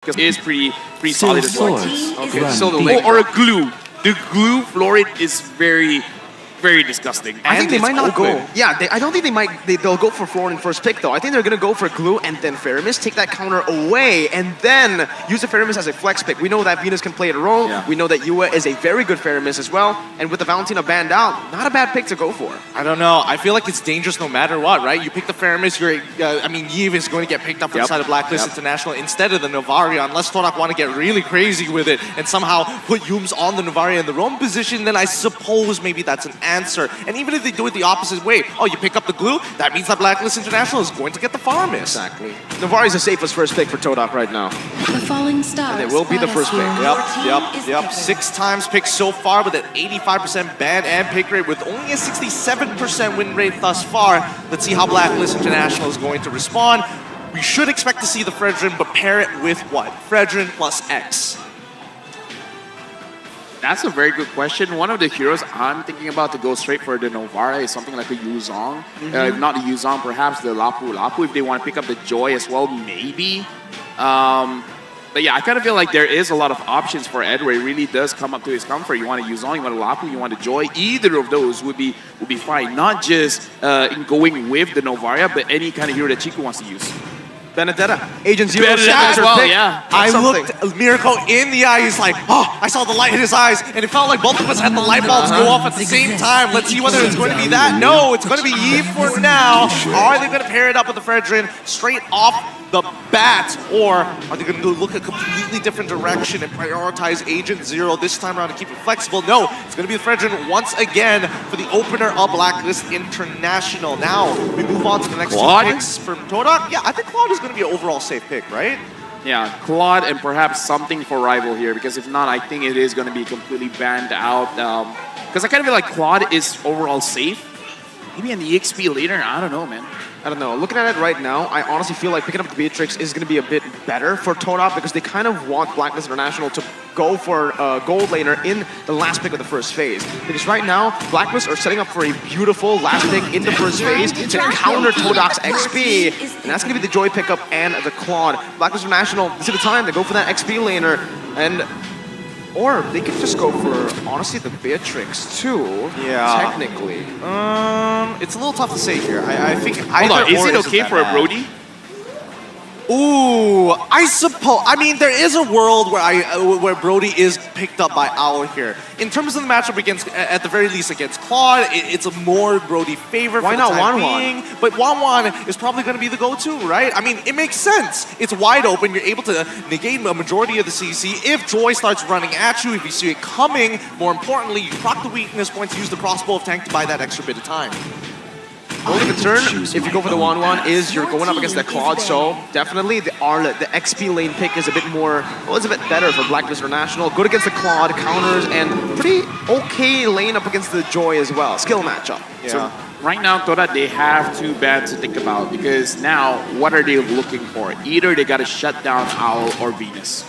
because it is pretty solid as well. Okay, so or a glue. The glue Florid is very disgusting. I think they might not open. go. Yeah, I don't think they'll go for Florin first pick though. I think they're gonna go for Glue and then Faramis, take that counter away, and then use the Faramis as a flex pick. We know that Venus can play a role. Yeah. We know that Yue is a very good Faramis as well. And with the Valentina banned out, not a bad pick to go for. I don't know. I feel like it's dangerous no matter what, right? You pick the Faramis, Yves is going to get picked up from the side of Blacklist International instead of the Novaria, unless Torak want to get really crazy with it and somehow put Yums on the Novaria in the roam position, then I suppose maybe that's an answer. And even if they do it the opposite way, oh, you pick up the glue, that means that Blacklist International is going to get the Faramis. Exactly. Novaria is the safest first pick for Todak right now. The falling stars. And it will be the first pick. Yep. 6 times picked so far with an 85% ban and pick rate with only a 67% win rate thus far. Let's see how Blacklist International is going to respond. We should expect to see the Fredrin, but pair it with what? Fredrin plus X. That's a very good question. One of the heroes I'm thinking about to go straight for the Novara is something like a Yuzong. If not the Yuzong, perhaps the Lapu Lapu if they want to pick up the Joy as well, maybe. But yeah, I kind of feel like there is a lot of options for Ed where it really does come up to his comfort. You want a Yuzong, you want a Lapu, you want a Joy. Either of those would be fine. Not just in going with the Novaria, but any kind of hero that Chiku wants to use. Benedetta, Agent Zero Benedetta as well, pick. yeah. I looked Miracle in the eye. He's like, oh, I saw the light hit his eyes, and it felt like both of us had the light bulbs go off at the same time. Let's see whether it's going to be that. No, it's going to be Eve for now. Are they going to pair it up with the Fredrin straight off the bat, or are they going to look a completely different direction and prioritize Agent Zero this time around to keep it flexible? No, it's going to be the Fredrin once again for the opener of Blacklist International. Now, we move on to the next Claude? 2 picks from Todak. Yeah, I think Claude is going to be an overall safe pick, right? Yeah, Claude and perhaps something for Rival here, because if not, I think it is going to be completely banned out. Because I kind of feel like Claude is overall safe. Maybe an EXP later, I don't know, man. I don't know. Looking at it right now, I honestly feel like picking up the Beatrix is going to be a bit better for Todak because they kind of want Blacklist International to go for gold laner in the last pick of the first phase. Because right now, Blacklist are setting up for a beautiful last pick in the first phase to counter Todak's XP. And that's going to be the Joy pickup and the Claude. Blacklist International, this is the time to go for that XP laner. And or they could just go for, honestly, the Beatrix too. Yeah. Technically. It's a little tough to say here. I think Hold on, is it okay for a Brody? Ooh, I suppose. I mean, there is a world where Brody is picked up by Owl here. In terms of the matchup against, at the very least against Claude, it's a more Brody favorite. Why for not the time Wanwan? being. But Wanwan is probably going to be the go-to, right? I mean, it makes sense. It's wide open. You're able to negate a majority of the CC. If Joy starts running at you, if you see it coming, more importantly, you proc the weakness points, use the crossbow of tank to buy that extra bit of time. The only concern, if you go for the Wanwan, is you're going up against that Claude, so definitely the Arlet, the XP lane pick is a bit more, well, it's a bit better for Blacklist International. Good against the Claude, counters, and pretty okay lane up against the Joy as well. Skill matchup. Yeah. So right now, Todak, they have 2 bans to think about because now, what are they looking for? Either they got to shut down Owl or Venus.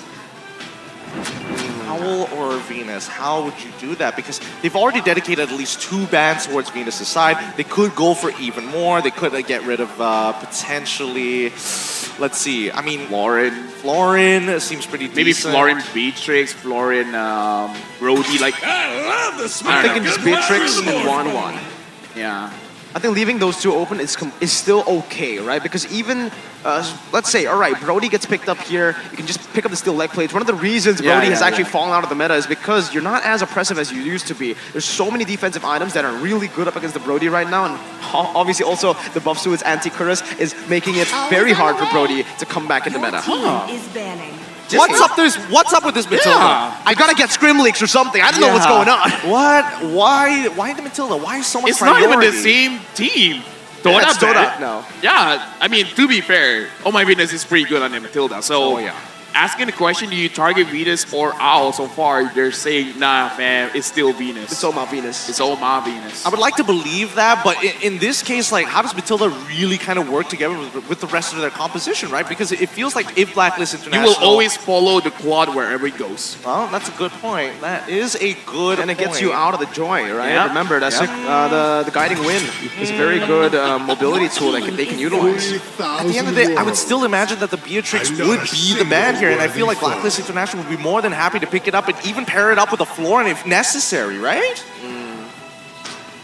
Owl or Venus, how would you do that? Because they've already dedicated at least 2 bans towards Venus' side. They could go for even more. They could get rid of potentially, let's see, I mean, Florin seems pretty decent. Maybe Florin Beatrix, Florin Brody, like, I'm thinking just Beatrix and Wanwan. yeah. I think leaving those 2 open is still okay, right? Because even, let's say, all right, Brody gets picked up here, you can just pick up the steel leg plates. One of the reasons Brody has actually fallen out of the meta is because you're not as oppressive as you used to be. There's so many defensive items that are really good up against the Brody right now, and obviously also the buff to its anti-Curus is making it very hard for Brody to come back in the meta. Is banning. What's up with this Matilda? Yeah. I gotta get Scrim Leaks or something. I don't know what's going on. What? Why the Matilda? Why so much It's priority? not even the same team. Yeah, it's Todak, Todak now. Yeah, I mean, to be fair, Oh My Venus is pretty good on the Matilda. So, Oh, yeah. asking the question, do you target Venus or Owl? So far, they're saying, nah, fam, it's still Venus. It's all about Venus. It's all my Venus. I would like to believe that, but in this case, like, how does Matilda really kind of work together with the rest of their composition, right? Because it feels like if Blacklist You International... will always follow the Claude wherever it goes. Well, that's a good point. That is a good And it point. gets you out of the Joy, right? Yep. Remember, that's the Guiding Wind is a very good mobility tool that they can utilize. At the end of the day, I would still imagine that the Beatrix would be the man here, and I feel like Blacklist International would be more than happy to pick it up and even pair it up with a floor if necessary, right?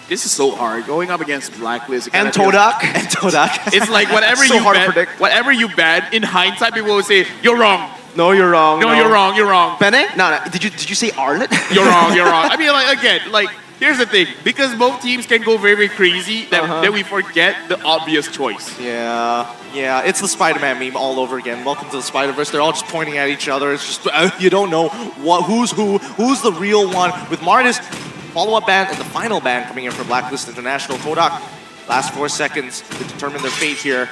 This is so hard going up against Blacklist. And Tdk. It's like whatever So you hard to bet, predict. whatever you bet. In hindsight, people will say you're wrong. No, you're wrong. No, you're wrong. You're wrong. Bene? No. Did you say Arlet? You're wrong. You're wrong. I mean, like again, like here's the thing: because both teams can go very, very crazy, that we forget the obvious choice. Yeah, it's the Spider-Man meme all over again. Welcome to the Spider-Verse. They're all just pointing at each other. It's just, you don't know who's the real one. With Martis, follow-up ban and the final ban coming in for Blacklist International. Tdk, last 4 seconds to determine their fate here.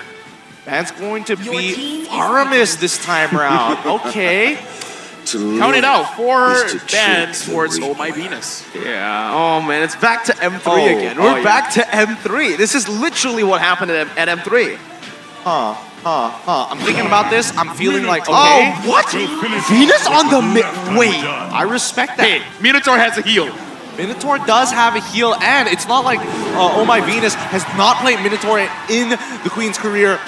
Ban's going to be Aramis this time around. Okay. Count it out. 4 bans towards Oh My Venus. Yeah. Oh man, it's back to M3 again. We're back to M3. This is literally what happened at M3. I'm thinking about this. I'm feeling like, okay. Oh, what? Venus on the mid. Wait. I respect that. Hey, Minotaur has a heal. Minotaur does have a heal, and it's not like Oh My Venus has not played Minotaur in the Queen's career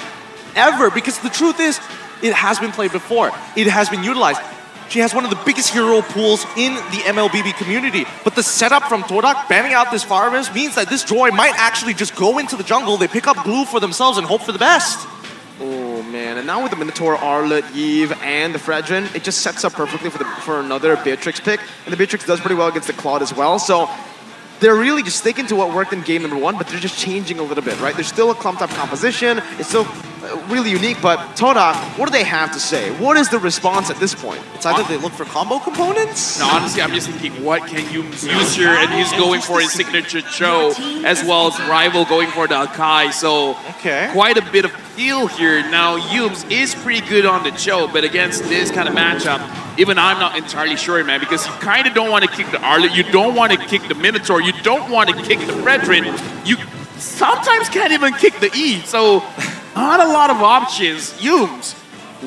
ever, because the truth is, it has been played before. It has been utilized. She has one of the biggest hero pools in the MLBB community, but the setup from Tdk banning out this Faramis means that this Joy might actually just go into the jungle, they pick up glue for themselves and hope for the best. Oh man, and now with the Minotaur, Arlet, Yves, and the Fredrin, it just sets up perfectly for another Beatrix pick. And the Beatrix does pretty well against the Claude as well, so they're really just sticking to what worked in game number 1, but they're just changing a little bit, right? There's still a clump-up composition, it's still really unique, but Tdk, what do they have to say? What is the response at this point? It's either they look for combo components. No, honestly, I'm just thinking, what can you use here? And he's going for his signature Cho, as well as Rival going for the Akai. So, quite a bit of feel here. Now, Yumes is pretty good on the Cho, but against this kind of matchup, even I'm not entirely sure, man, because you kind of don't want to kick the Arlet, you don't want to kick the Minotaur, you don't want to kick the Fredrin, you sometimes can't even kick the Eve. So, not a lot of options. Yumes,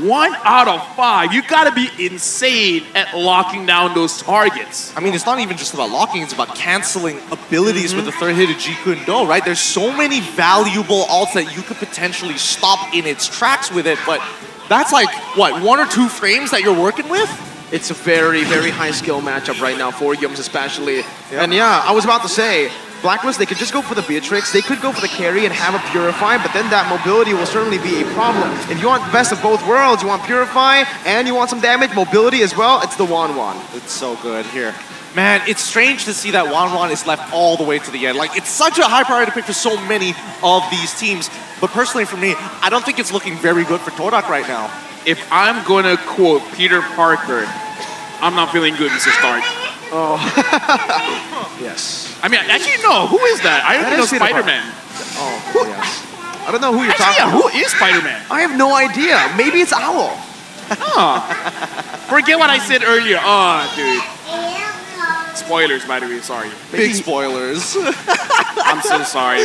1 out of 5. You gotta be insane at locking down those targets. I mean, it's not even just about locking, it's about canceling abilities with the third hit of Jikundo, right? There's so many valuable ults that you could potentially stop in its tracks with it, but that's like, what, 1 or 2 frames that you're working with? It's a very, very high skill matchup right now for Yumes especially. And yeah, I was about to say, Blacklist, they could just go for the Beatrix, they could go for the carry and have a Purify, but then that mobility will certainly be a problem. If you want the best of both worlds, you want Purify and you want some damage, mobility as well, it's the Wan. It's so good here. Man, it's strange to see that Wan is left all the way to the end. Like, it's such a high priority pick for so many of these teams, but personally for me, I don't think it's looking very good for Tdk right now. If I'm gonna quote Peter Parker, I'm not feeling good, Mr. Stark. Oh. Yes. I mean, actually, no. Who is that? I don't know Spider-Man. Oh, yes. I don't know who you're talking about. Who is Spider-Man? I have no idea. Maybe it's Owl. Forget what I said earlier. Oh, dude. Spoilers, by the way. Sorry. Big spoilers. I'm so sorry.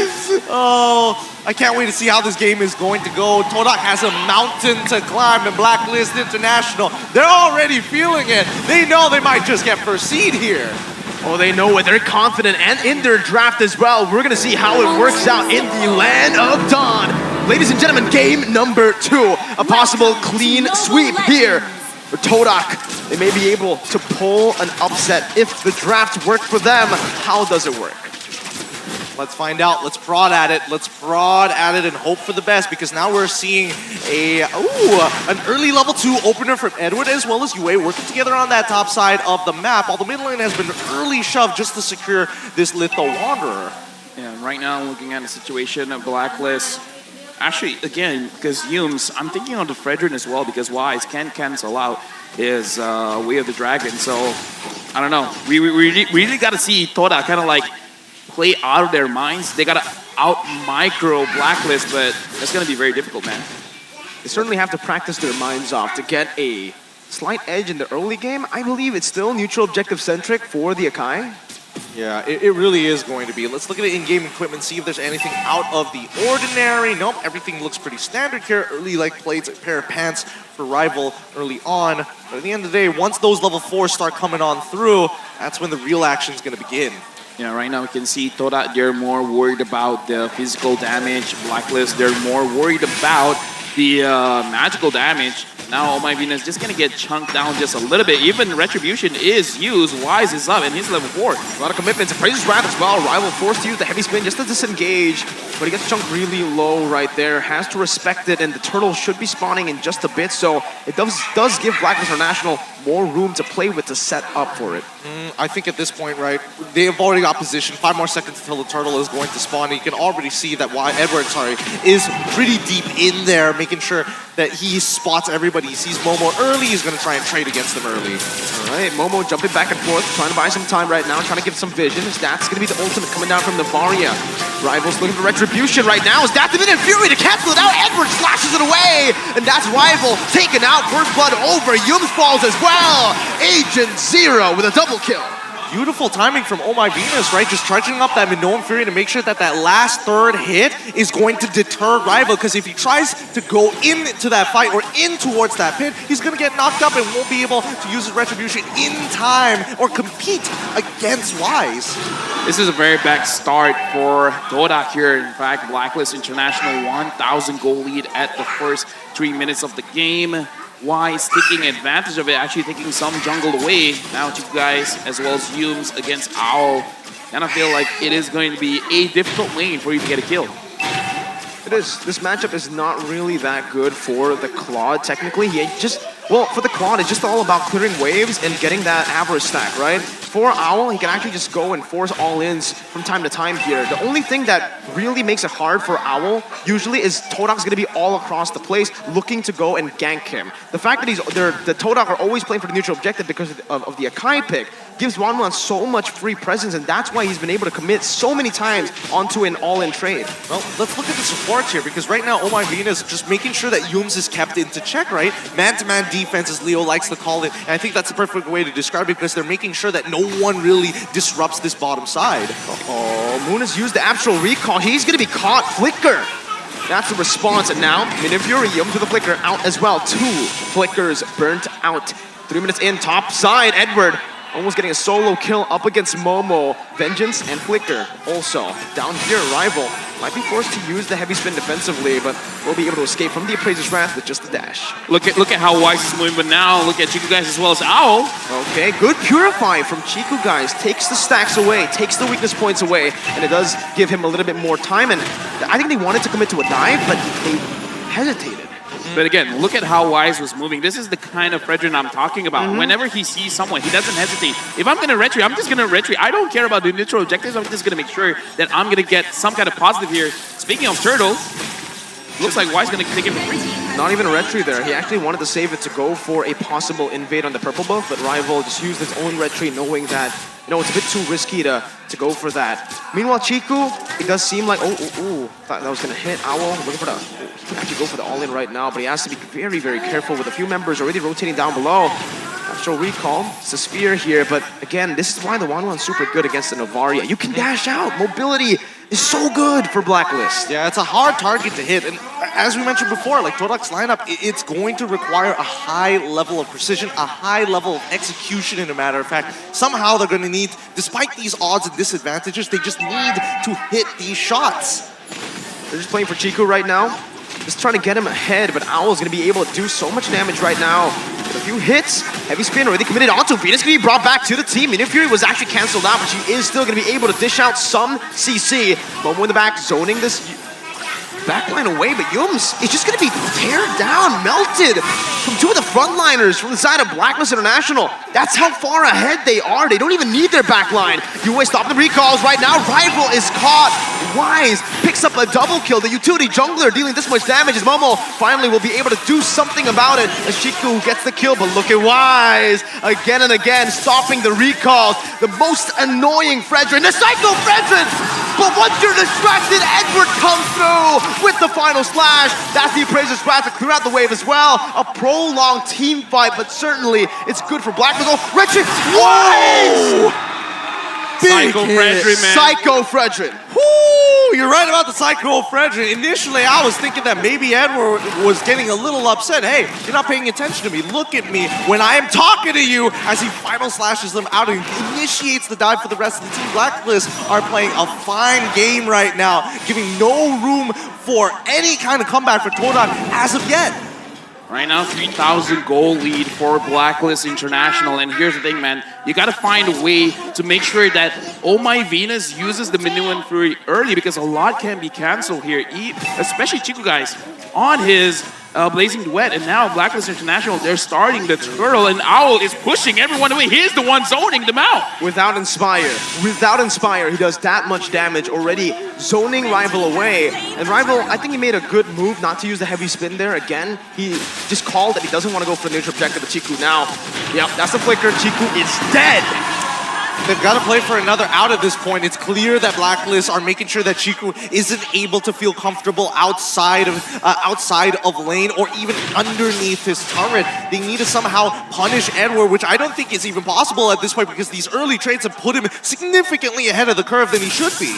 Oh, I can't wait to see how this game is going to go. Tdk has a mountain to climb in Blacklist International. They're already feeling it. They know they might just get first seed here. Oh, they know it. They're confident and in their draft as well. We're going to see how it works out in the Land of Dawn. Ladies and gentlemen, game number 2. A possible clean sweep here for Tdk. They may be able to pull an upset if the draft worked for them. How does it work? Let's find out. Let's prod at it. Let's prod at it and hope for the best, because now we're seeing an early level 2 opener from Edward as well as Yue working together on that top side of the map. Although mid lane has been early shoved just to secure this Litho Wanderer. Yeah, right now looking at the situation of Blacklist. Actually, again, because Yumes, I'm thinking on the Fredrin as well, because Wise can cancel out his Way of the Dragon. So, I don't know. We really got to see Tdk kind of like play out of their minds. They gotta out-micro Blacklist, but that's gonna be very difficult, man. They certainly have to practice their minds off to get a slight edge in the early game. I believe it's still neutral objective-centric for the Akai. Yeah, it really is going to be. Let's look at it in-game equipment, see if there's anything out of the ordinary. Nope, everything looks pretty standard here. Early like plates, a pair of pants for Rival early on. But at the end of the day, once those level 4s start coming on through, that's when the real action's gonna begin. Yeah, right now we can see Tdk, they're more worried about the physical damage. Blacklist, they're more worried about the magical damage. Now Oh My Venus just gonna get chunked down just a little bit. Even Retribution is used. Wise is up and he's level 4. A lot of commitments. Praises Wrath as well. Rival forced to use the heavy spin just to disengage. But he gets chunked really low right there. Has to respect it, and the turtle should be spawning in just a bit. So it does give Blacklist International more room to play with to set up for it. I think at this point, right, they have already got position. 5 more seconds until the turtle is going to spawn. You can already see that Edward, is pretty deep in there, making sure that he spots everybody. He sees Momo early. He's going to try and trade against them early. All right, Momo jumping back and forth, trying to buy some time right now, trying to give some vision. That's going to be the ultimate coming down from Navaria. Rivals looking for Retribution right now. That's the minute Fury to cancel it out. Edward slashes it away, and that's Rival taken out. First blood over. Yums falls as well. Agent Zero with a double kill. Beautiful timing from Oh My Venus, right? Just charging up that Minoan Fury to make sure that that last third hit is going to deter Rival, because if he tries to go into that fight or in towards that pit, he's going to get knocked up and won't be able to use his Retribution in time or compete against Wise. This is a very bad start for Tdk here. In fact, Blacklist International 1,000 goal lead at the first 3 minutes of the game. Wise taking advantage of it, actually taking some jungle away. Now Chiku guys, as well as Yums against Owl. Kind of feel like it is going to be a difficult lane for you to get a kill. It is. This matchup is not really that good for the Claude, technically. For the Claude, it's just all about clearing waves and getting that average stack, right? For Owl, he can actually just go and force all-ins from time to time here. The only thing that really makes it hard for Owl, usually, is Todak's going to be all across the place, looking to go and gank him. The fact that the Todak are always playing for the neutral objective because of the Akai pick gives Wanwan so much free presence, and that's why he's been able to commit so many times onto an all-in trade. Well, let's look at the supports here, because right now, Oh My Venus just making sure that Yums is kept into check, right? Man-to-man defense, as Leo likes to call it, and I think that's the perfect way to describe it, because they're making sure that no one really disrupts this bottom side. Moon has used the actual recall. He's going to be caught. Flicker. That's the response, and now Minion Fury Yums with the Flicker out as well. 2 Flickers burnt out. 3 minutes in, top side, Edward almost getting a solo kill up against Momo. Vengeance and Flicker also. Down here, Rival might be forced to use the heavy spin defensively, but will be able to escape from the Appraiser's Wrath with just a dash. Look at how Wise is moving, but now look at Chiku guys as well as Owl. Okay, good Purify from Chiku guys. Takes the stacks away, takes the weakness points away, and it does give him a little bit more time. And I think they wanted to commit to a dive, but they hesitated. But again, look at how Wise was moving. This is the kind of Fredrin I'm talking about. Whenever he sees someone, he doesn't hesitate. If I'm going to retreat, I'm just going to retreat. I don't care about the neutral objectives. I'm just going to make sure that I'm going to get some kind of positive here. Speaking of Turtle, looks like Wise is going to take it for free. Not even a retreat there. He actually wanted to save it to go for a possible invade on the purple buff, but Rival just used his own retreat, knowing that, it's a bit too risky to go for that. Meanwhile, Chiku, it does seem like, thought that was going to hit. Owl looking for the, he can actually go for the all-in right now, but he has to be very, very careful with a few members already rotating down below. Natural recall, it's a spear here, but again, this is why the Wanwan's super good against the Navaria. You can dash out, mobility is so good for Blacklist. Yeah, it's a hard target to hit, and as we mentioned before, like Todak's lineup, it's going to require a high level of precision, a high level of execution, in a matter of fact. Somehow they're going to need, despite these odds and disadvantages, they just need to hit these shots. They're just playing for Chiku right now. Just trying to get him ahead, but Owl's going to be able to do so much damage right now. With a few hits, heavy spin already committed onto Venus, going to be brought back to the team. Minion Fury was actually canceled out, but she is still going to be able to dish out some CC. Momo in the back, zoning this backline away, but Yums is just going to be teared down, melted from 2 of the frontliners from the side of Blacklist International. That's how far ahead they are. They don't even need their backline. UA stop the recalls right now. Rival is caught. Wise picks up a double kill. The utility jungler dealing this much damage as Momo finally will be able to do something about it as Chiku gets the kill, but look at Wise again and again stopping the recalls. The most annoying Fredrin, the Psycho Fredrin! But once you're distracted, Edward comes through with the final slash. That's the Appraiser's Wrath to clear out the wave as well. A prolonged team fight, but certainly it's good for Blacklist. Oh, Retrit! Wise! Psycho Fredrin, man. Psycho Fredrin. Woo! You're right about the Psycho Fredrin. Initially, I was thinking that maybe Edward was getting a little upset. Hey, you're not paying attention to me. Look at me when I am talking to you, as he final slashes them out and initiates the dive for the rest of the team. Blacklist are playing a fine game right now, giving no room for any kind of comeback for Tdk as of yet. Right now, 3,000 goal lead for Blacklist International. And here's the thing, man. You got to find a way to make sure that Oh My Venus uses the Minuan Fury early because a lot can be canceled here, especially Chiku, guys, on his Blazing Duet. And now Blacklist International, they're starting the Turtle, and Owl is pushing everyone away. He's the one zoning them out. Without Inspire, he does that much damage already, zoning Rival away. And Rival, I think he made a good move not to use the heavy spin there again. He just called that he doesn't want to go for the neutral objective, but Chiku now, yep, that's the flicker. Chiku is dead. They've got to play for another out at this point. It's clear that Blacklist are making sure that Chiku isn't able to feel comfortable outside of lane or even underneath his turret. They need to somehow punish Edward, which I don't think is even possible at this point because these early trades have put him significantly ahead of the curve than he should be.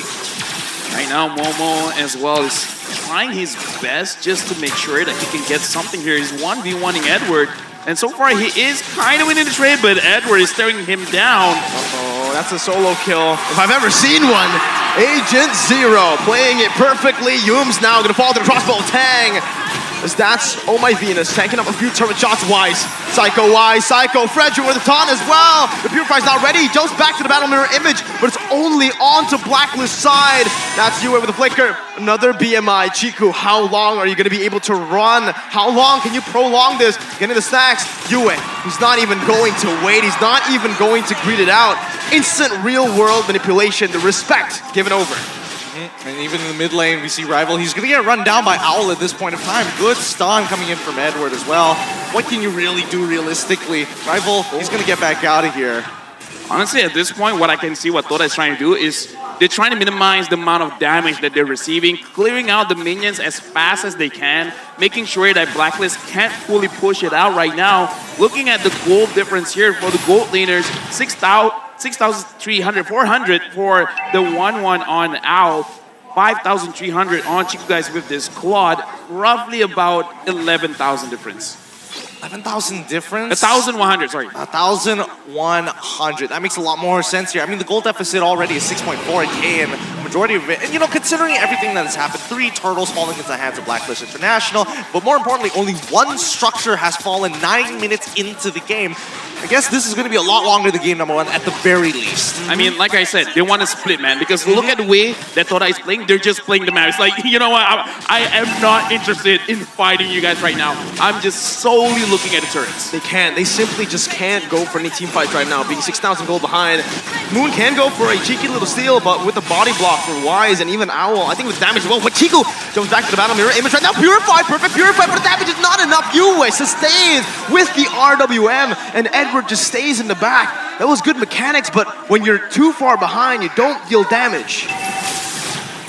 Right now, Momo as well is trying his best just to make sure that he can get something here. He's 1v1ing Edward. And so far, he is kind of winning the trade, but Edward is staring him down. Uh-oh, that's a solo kill if I've ever seen one. Agent Zero playing it perfectly. Yoom's now going to fall to the crossbow. Tang. As that's Oh My Venus tanking up a few turret shots. Wise, Psycho, Frederick with a taunt as well. The Purifier's not ready. He jumps back to the battle mirror image, but it's only onto Blacklist side. That's Yue with a flicker. Another BMI. Chiku, how long are you going to be able to run? How long can you prolong this? Getting the stacks. Yue, he's not even going to wait. He's not even going to greet it out. Instant real world manipulation. The respect given over. And even in the mid lane, we see Rival. He's going to get run down by Owl at this point of time. Good stun coming in from Edward as well. What can you really do realistically? Rival, he's going to get back out of here. Honestly, at this point, what I can see what Toda is trying to do is they're trying to minimize the amount of damage that they're receiving, clearing out the minions as fast as they can, making sure that Blacklist can't fully push it out right now. Looking at the gold difference here for the gold laners, 6,300, 400 for the 1-1 on Owl, 5,300 on Chiku, guys, with this Claude, roughly about 11,000 difference. 11,000 difference? 1,100, sorry. 1,100. That makes a lot more sense here. I mean, the gold deficit already is 6.4k, and the majority of it, and you know, considering everything that has happened, 3 turtles falling into the hands of Blacklist International, but more importantly, only 1 structure has fallen 9 minutes into the game. I guess this is going to be a lot longer than game number 1 at the very least. I mean, like I said, they want to split, man, because look at the way that Toda is playing. They're just playing the map. It's like, you know what, I am not interested in fighting you guys right now. I'm just solely looking at the turrets. They can't. They simply just can't go for any team fights right now, being 6,000 gold behind. Moon can go for a cheeky little steal, but with the body block for Wise and even Owl, I think with damage as well. But Chiku jumps back to the battle mirror image right now. Purify, perfect Purify, but the damage is not enough. Yue sustains with the RWM, and Edward just stays in the back. That was good mechanics, but when you're too far behind, you don't deal damage.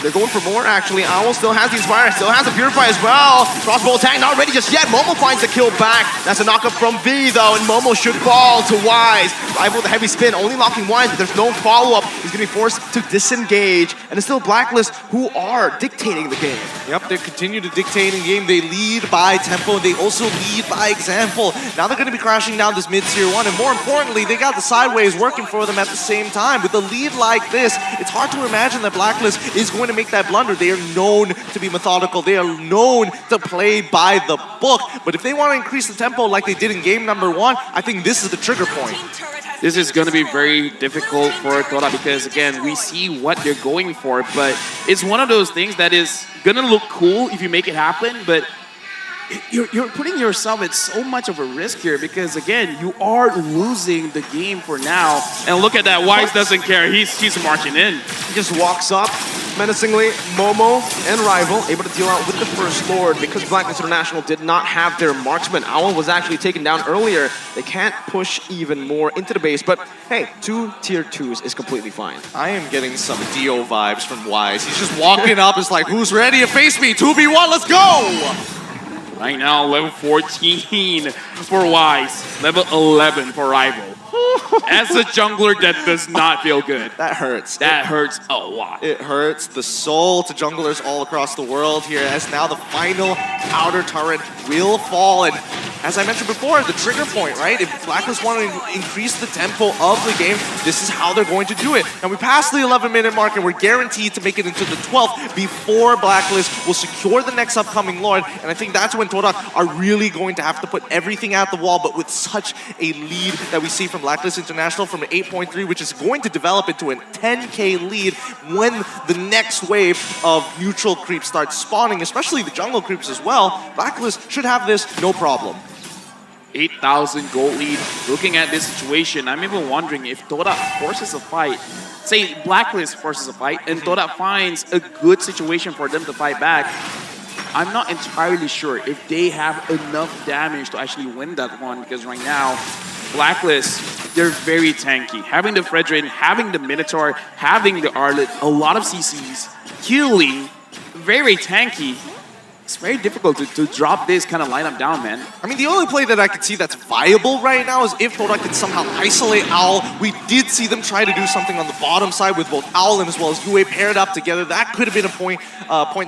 They're going for more, actually. Owl still has the Inspire, still has the Purify as well. Crossbow attack, not ready just yet. Momo finds the kill back. That's a knockup from V, though, and Momo should fall to Wise. Rival with the heavy spin, only locking Wise, but there's no follow-up. He's going to be forced to disengage, and it's still Blacklist who are dictating the game. Yep, they continue to dictate in game. They lead by tempo, and they also lead by example. Now they're going to be crashing down this mid-tier 1, and more importantly, they got the sideways working for them at the same time. With a lead like this, it's hard to imagine that Blacklist is going to make that blunder. They are known to be methodical. They are known to play by the book. But if they want to increase the tempo like they did in game number 1, I think this is the trigger point. This is going to be very difficult for Toda because, again, we see what they're going for, but it's one of those things that is going to look cool if you make it happen, but you're putting yourself at so much of a risk here because, again, you are losing the game for now. And look at that. Wise doesn't care. He's marching in. He just walks up menacingly. Momo and Rival able to deal out with the First Lord because Blacklist International did not have their marksman. Owl was actually taken down earlier. They can't push even more into the base, but hey, 2 tier 2s is completely fine. I am getting some Dio vibes from Wise. He's just walking up. It's like, who's ready to face me? 2v1, let's go! Right now, level 14 for Wise, level 11 for Rival. As a jungler, that does not feel good. That hurts. That hurts a lot. It hurts the soul to junglers all across the world here, as now the final outer turret will fall. And as I mentioned before, the trigger point, right? If Blacklist want to increase the tempo of the game, this is how they're going to do it. And we passed the 11-minute mark, and we're guaranteed to make it into the 12th before Blacklist will secure the next upcoming Lord. And I think that's when Todak are really going to have to put everything at the wall, but with such a lead that we see from Blacklist International from an 8.3, which is going to develop into a 10K lead when the next wave of neutral creeps starts spawning, especially the jungle creeps as well. Blacklist should have this no problem. 8,000 gold lead. Looking at this situation, I'm even wondering if Todak forces a fight. Say Blacklist forces a fight and Todak finds a good situation for them to fight back. I'm not entirely sure if they have enough damage to actually win that one, because right now, Blacklist, they're very tanky. Having the Fredrin, having the Minotaur, having the Arlet, a lot of CCs, healing, very tanky. It's very difficult to drop this kind of lineup down, man. I mean, the only play that I could see that's viable right now is if Todak could somehow isolate Owl. We did see them try to do something on the bottom side with both Owl and as well as Yue paired up together. That could have been a point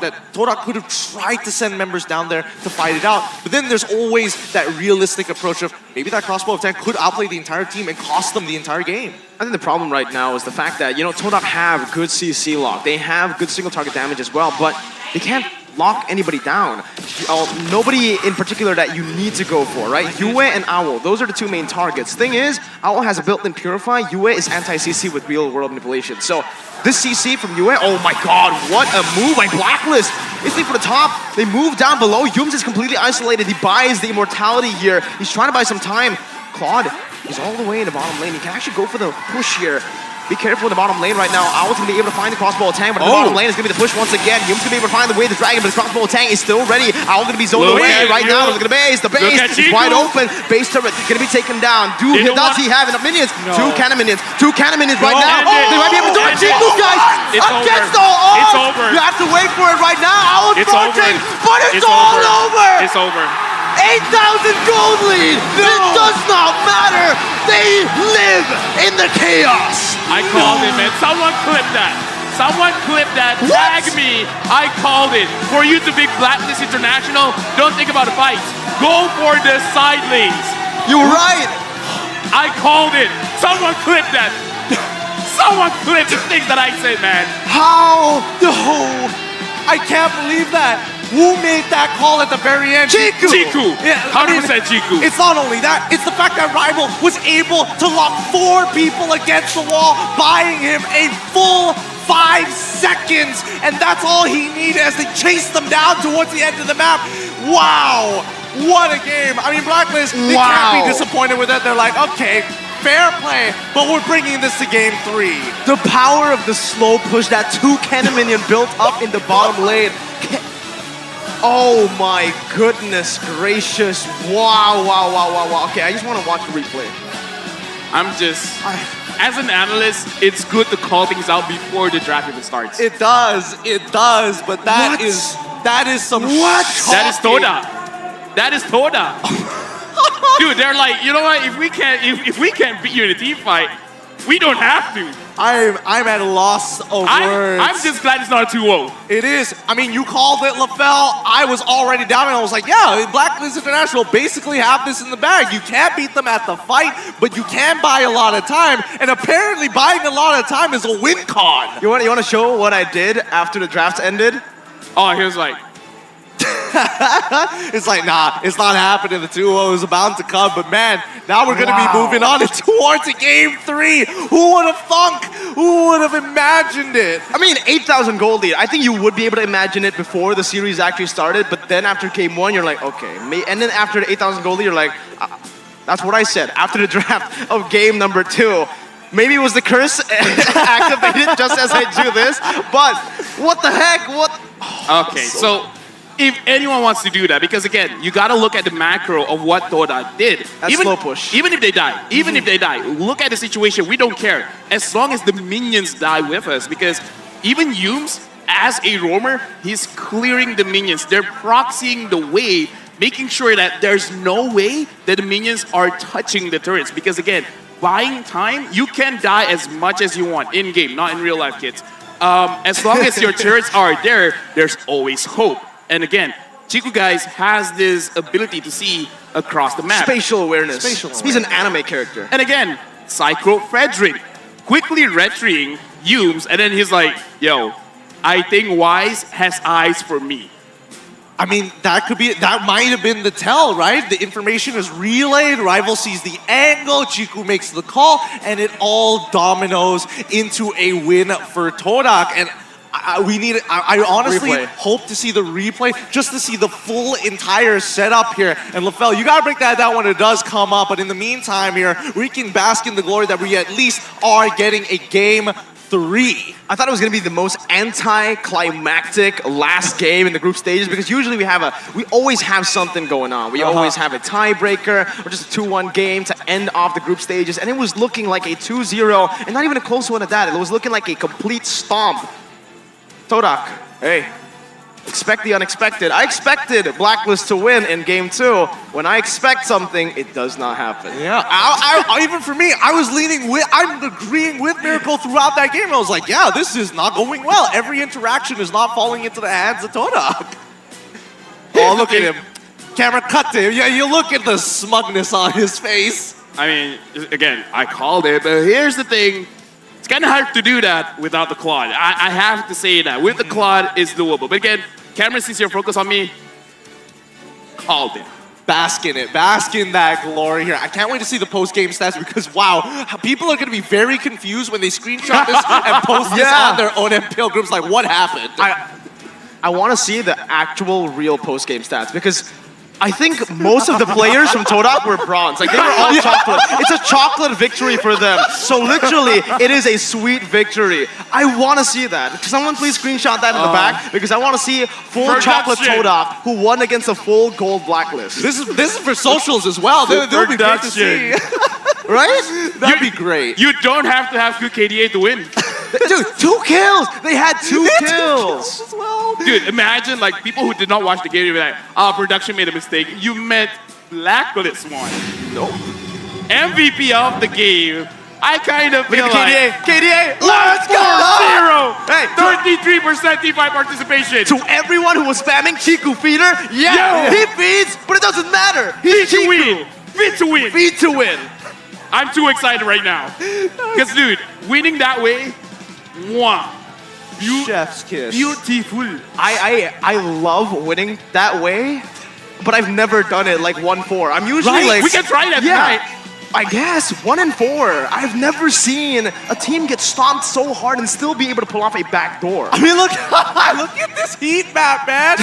that Todak could have tried to send members down there to fight it out. But then there's always that realistic approach of maybe that crossbow attack could outplay the entire team and cost them the entire game. I think the problem right now is the fact that, you know, Todak have good CC lock. They have good single target damage as well, but they can't lock anybody down. Nobody in particular that you need to go for, right? Yue and Owl, those are the two main targets. Thing is, Owl has a built-in Purify, Yue is anti-CC with real-world manipulation. So this CC from Yue, oh my god, what a move by Blacklist. Instantly for the top, they move down below. Yums is completely isolated. He buys the immortality here. He's trying to buy some time. Claude is all the way in the bottom lane. He can actually go for the push here. Be careful in the bottom lane right now. Owl's gonna be able to find the crossbow attack, but in the bottom lane is gonna be the push once again. Yum's gonna be able to find the way the dragon, but his crossbow attack is still ready. Owl's gonna be zoned away right now. Look at the base. The base is wide open. Base turret gonna be taken down. Does he have enough minions? No. Two cannon minions right now. They might be able to do it. Chiku, guys! Against all odds! It's over. You have to wait for it right now. Owl's approaching, but it's all over! It's over. 8,000 gold lead! No. It does not matter! They live in the chaos! I called it, man. Someone clip that. Someone clip that. Tag me. I called it. For you to pick Blacklist International, don't think about a fight. Go for the side lanes. You're right! I called it. Someone clip that. Someone clip the things that I said, man. How? No! I can't believe that. Who made that call at the very end? Chiku! Yeah, 100% Chiku. It's not only that, it's the fact that Rival was able to lock 4 people against the wall, buying him a full 5 seconds, and that's all he needed as they chased them down towards the end of the map. Wow! What a game! I mean, Blacklist, they can't be disappointed with it. They're like, okay, fair play, but we're bringing this to game 3. The power of the slow push, that 2 cannon minion built up in the bottom lane. Oh my goodness gracious. Wow. Okay, I just want to watch the replay. As an analyst, it's good to call things out before the draft even starts. It does, but that is some That is Toda. Dude, they're like, you know what, if we can't beat you in a team fight, we don't have to. I'm at a loss of words. I'm just glad it's not a 2-0. It is. I mean, you called it, LaFell. I was already down, and I was like, yeah, Blacklist International basically have this in the bag. You can't beat them at the fight, but you can buy a lot of time, and apparently buying a lot of time is a win con. You want to show what I did after the draft ended? Oh, he was like... It's like, nah, it's not happening. The 2-0 is about to come, but man, now we're going to be moving on towards a game 3. Who would have thunk? Who would have imagined it? I mean, 8,000 gold lead. I think you would be able to imagine it before the series actually started, but then after game 1, you're like, okay. And then after the 8,000 gold lead, you're like, that's what I said. After the draft of game number 2, maybe it was the curse activated just as I do this, but what the heck? Okay, so if anyone wants to do that, because again, you got to look at the macro of what Toda did. That's slow push. Even if they die, look at the situation. We don't care as long as the minions die with us. Because even Yums, as a roamer, he's clearing the minions. They're proxying the wave, making sure that there's no way that the minions are touching the turrets. Because again, buying time, you can die as much as you want in game, not in real life, kids. As long as your turrets are there, there's always hope. And again, Chiku guys has this ability to see across the map. Spatial awareness. Spatial He's an anime character. And again, Psycho Frederick quickly retreating Humes, and then he's like, yo, I think Wise has eyes for me. I mean, that might have been the tell, right? The information is relayed, Rival sees the angle, Chiku makes the call, and it all dominoes into a win for Todak. And I honestly Replay. hope to see the replay just to see the full entire setup here. And LaFell, you gotta break that down when it does come up. But in the meantime here, we can bask in the glory that we at least are getting a game 3. I thought it was going to be the most anticlimactic last game in the group stages because usually we always have something going on. We always have a tiebreaker or just a 2-1 game to end off the group stages, and it was looking like a 2-0 and not even a close one at that. It was looking like a complete stomp. Todak, hey, expect the unexpected. I expected Blacklist to win in game 2. When I expect something, it does not happen. Yeah, even for me, I'm agreeing with Miracle throughout that game. I was like, yeah, this is not going well. Every interaction is not falling into the hands of Todak. Oh, look at him. Camera cut to him. Yeah, you look at the smugness on his face. I mean, again, I called it, but here's the thing. It's kind of hard to do that without the quad. I have to say that. With the quad, it's doable. But again, camera sees your focus on me. Called it. Bask in it. Bask in that glory here. I can't wait to see the post-game stats because, wow, people are going to be very confused when they screenshot this and post this on their own MPL groups. Like, what happened? I want to see the actual real post-game stats because I think most of the players from Todak were bronze. Like, they were all chocolate. It's a chocolate victory for them. So literally, it is a sweet victory. I want to see that. Someone please screenshot that in the back because I want to see full chocolate Todak who won against a full gold Blacklist. This is for socials as well. They'll be great to see. Right? That'd be great. You don't have to have good KDA to win. Dude, 2 kills! They had 2 kills! As well. Dude, imagine like people who did not watch the game were like, production made a mistake. You meant Blacklist won. No. MVP of the game. I kind of feel like KDA! let's go! 0! Hey, 33% T5 participation. to everyone who was spamming Chiku feeder, yeah, Yo. he feeds, but it doesn't matter. Fit He's to Chiku. win. Fit to win. Feed to win. I'm too excited right now. Because, dude, winning that way, mwah. Chef's kiss. Beautiful. I love winning that way, but I've never done it like 1-4. I'm usually Right? like... We can try that tonight. I guess 1-4. I've never seen a team get stomped so hard and still be able to pull off a back door. I mean, look at this heat map, man.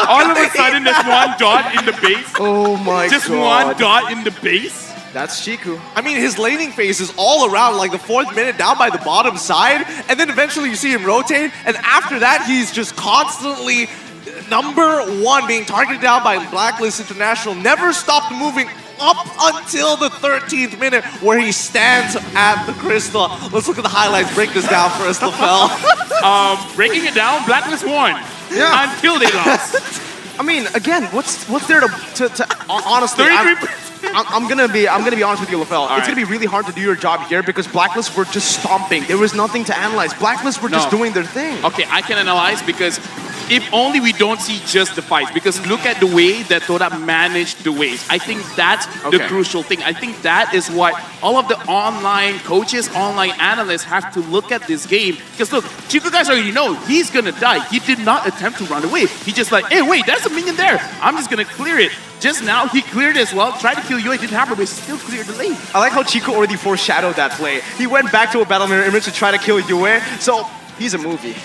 All of a sudden, there's one dot in the base. Oh my Just god. one dot in the base. That's Chiku. I mean, his laning phase is all around, like the 4th minute down by the bottom side, and then eventually you see him rotate, and after that, he's just constantly #1 being targeted down by Blacklist International, never stopped moving up until the 13th minute where he stands at the crystal. Let's look at the highlights, break this down for us, LaFell. Breaking it down, Blacklist won. Yeah. Until they lost. I mean, again, what's there to honestly? 33%. I'm gonna be honest with you, LaFell. All It's gonna be really hard to do your job here because Blacklist were just stomping. There was nothing to analyze. Blacklist were just No. doing their thing. Okay, I can analyze because if only we don't see just the fights. Because look at the way that Todak managed the waves. I think that's the Okay. crucial thing. I think that is what all of the online coaches, online analysts have to look at this game. Because look, Chico guys already know he's gonna die. He did not attempt to run away. He just like, hey, wait, there's a minion there. I'm just gonna clear it. Just now, he cleared as well. Tried to kill Yue, didn't happen, but he still cleared the lane. I like how Chico already foreshadowed that play. He went back to a battle mirror image to try to kill Yue. So he's a movie.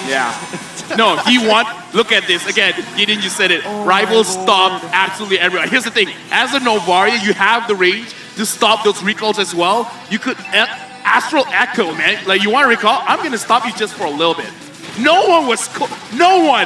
Yeah. No, he want. Look at this again. Gideon, you said it. Rivals stop absolutely everyone. Here's the thing: as a Novaria, you have the range to stop those recalls as well. You could astral echo, man. Like you want to recall? I'm gonna stop you just for a little bit. No one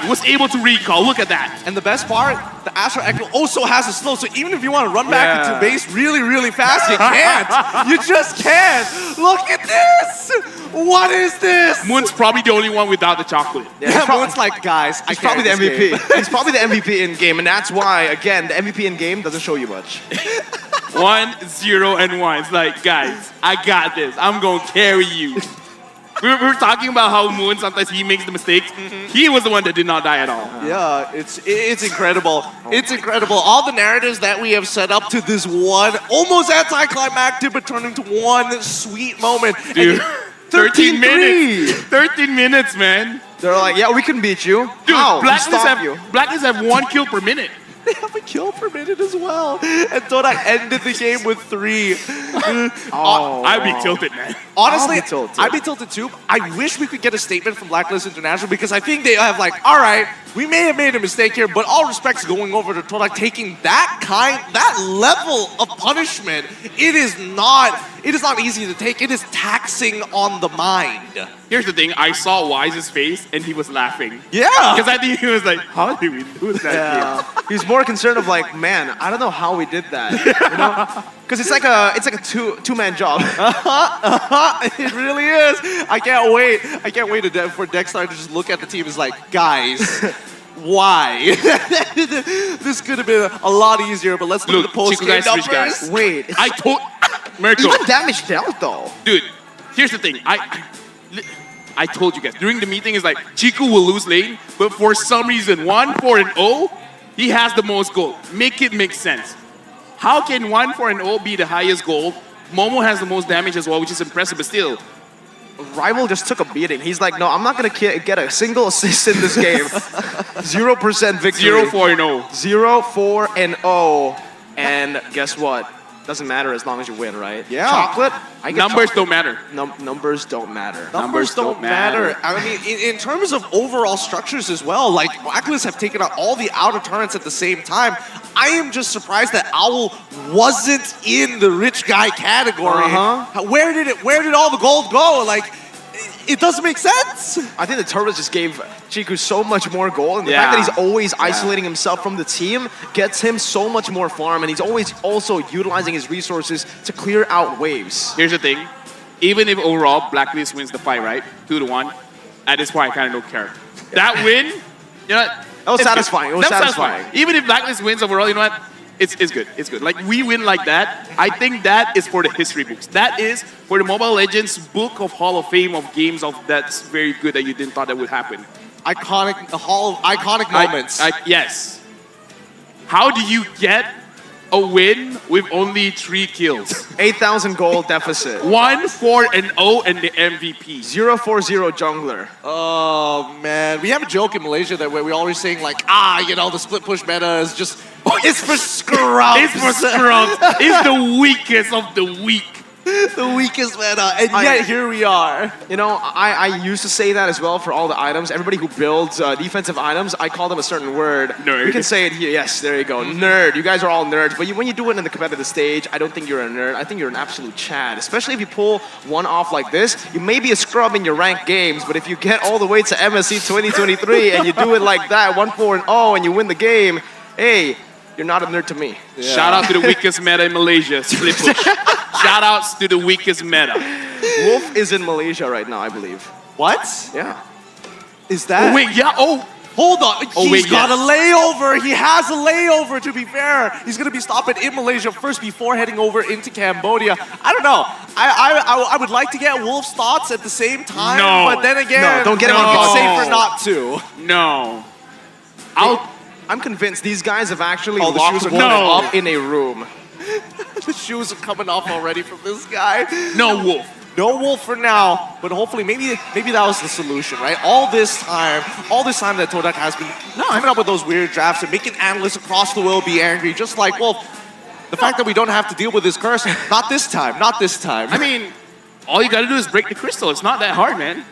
was able to recall. Look at that. And the best part, the Astral Echo also has a slow, so even if you want to run back into base really, really fast, you can't. You just can't. Look at this. What is this? Moon's probably the only one without the chocolate. Yeah, Moon's like, guys, He's probably the MVP. He's probably the MVP in game, and that's why, again, the MVP in game doesn't show you much. 1, 0, and 1. It's like, guys, I got this. I'm gonna carry you. we were talking about how Moon sometimes he makes the mistakes. He was the one that did not die at all. Yeah, it's incredible. It's incredible. All the narratives that we have set up to this one almost anticlimactic, but turning to one sweet moment. Dude, 13 minutes. 13-3. 13 minutes, man. They're like, yeah, we can beat you. Dude, How? We Blacklist stop you. have 1 kill per minute. They have a kill per minute as well. And Todak ended the game with 3. I'd be tilted, man. Honestly, I'll be tilted. I'd be tilted too. I wish we could get a statement from Blacklist International because I think they have like, all right, we may have made a mistake here, but all respects going over to Todak, taking that level of punishment, it is not easy to take. It is taxing on the mind. Here's the thing. I saw Wise's face, and he was laughing. Yeah. Because I think he was like, how did we lose that game? He's more concerned of like, man, I don't know how we did that. You know? Because it's like a two-man job. It really is. I can't wait. I can't wait for Dexter to just look at the team and is like, guys, why? This could have been a lot easier, but let's look at the post-game Chico guys, numbers. switch guys. Wait, I told... Mirko, even damage dealt though. dude, here's the thing. I told you guys, during the meeting, it's like, Chico will lose lane, but for some reason, 1-4-0, he has the most gold. Make it make sense. How can 1-4-0 be the highest gold? Momo has the most damage as well, which is impressive, but still. Rival just took a beating. He's like, no, I'm not gonna get a single assist in this game. 0% victory. 0-4-0. 0-4-0. And guess what? Doesn't matter as long as you win, right? Yeah. Chocolate. I get Numbers chocolate. don't matter. Numbers don't matter. Numbers don't matter. I mean, in terms of overall structures as well, like Blacklist have taken out all the outer turrets at the same time. I am just surprised that Owl wasn't in the rich guy category. Where did all the gold go? Like, it doesn't make sense. I think the turrets just gave Chiku so much more gold, and the fact that he's always isolating himself from the team gets him so much more farm, and he's always also utilizing his resources to clear out waves. Here's the thing. Even if overall Blacklist wins the fight, right? 2-1, at this point I kind of don't care. That win, you know what? That was It's satisfying. good. It was That's satisfying. Even if Blacklist wins overall, you know what? It's good. It's good. Like, we win like that. I think that is for the history books. That is for the Mobile Legends Book of Hall of Fame of games of that's very good that you didn't thought that would happen. Iconic moments. Yes. How do you get a win with only 3 kills? 8,000 gold deficit. 1-4-0 and the MVP. 0-4-0 jungler. Oh man, we have a joke in Malaysia that where we always saying like, you know, the split push meta is just it's for scrubs. It's for scrubs. It's the weakest of the weak. The weakest meta, and yet here we are. You know, I used to say that as well for all the items. Everybody who builds defensive items, I call them a certain word. Nerd. We can say it here. Yes, there you go. Nerd. You guys are all nerds. But when you do it in the competitive stage, I don't think you're a nerd. I think you're an absolute Chad. Especially if you pull one off like this. You may be a scrub in your ranked games, but if you get all the way to MSC 2023 and you do it like that, 1-4-0, and you win the game, hey, you're not a nerd to me. Yeah. Shout out to the weakest meta in Malaysia, split push. Shout outs to the weakest meta. Wolf is in Malaysia right now, I believe. What? Yeah. Is that? Oh, wait, yeah, Hold on. He's got yes. a layover. He has a layover, to be fair. He's going to be stopping in Malaysia first before heading over into Cambodia. I don't know. I would like to get Wolf's thoughts at the same time. No. But then again, No, don't get him on it's guard. safer not to. No. I'm convinced these guys have actually Oh, the locked shoes are one coming up in a room. The shoes are coming off already from this guy. No Wolf. No Wolf for now, but hopefully maybe that was the solution, right? All this time that Todak has been coming up with those weird drafts and making analysts across the world be angry, just like, well, the fact that we don't have to deal with this curse, not this time. I mean, all you gotta do is break the crystal. It's not that hard, man.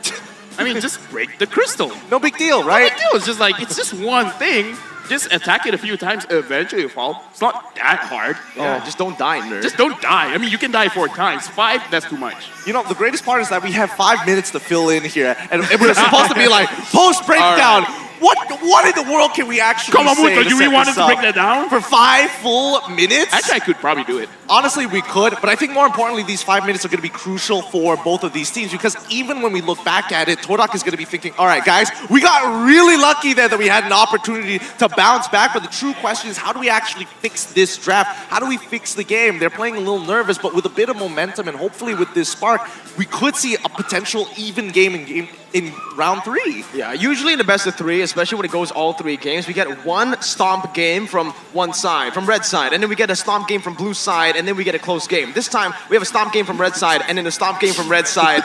I mean, just break the crystal. No big deal, No right? big deal. It's just like, it's just one thing. Just attack it a few times, eventually you fall. It's not that hard. Yeah, just don't die, nerd. Just don't die. I mean, you can die 4 times. 5, that's too much. You know, the greatest part is that we have 5 minutes to fill in here, and we're supposed to be like, post breakdown. what in the world can we actually Come on, say Muto, to do we set want this us to break up? that down? For 5 full minutes? Actually, I could probably do it. Honestly, we could, but I think more importantly, these 5 minutes are going to be crucial for both of these teams because even when we look back at it, Tdk is going to be thinking, all right, guys, we got really lucky there that we had an opportunity to bounce back, but the true question is how do we actually fix this draft? How do we fix the game? They're playing a little nervous, but with a bit of momentum and hopefully with this spark, we could see a potential even game in round 3. Yeah, usually in the best of 3, especially when it goes all 3 games, we get one stomp game from one side, from red side, and then we get a stomp game from blue side, and then we get a close game. This time, we have a stomp game from red side, and then a stomp game from red side.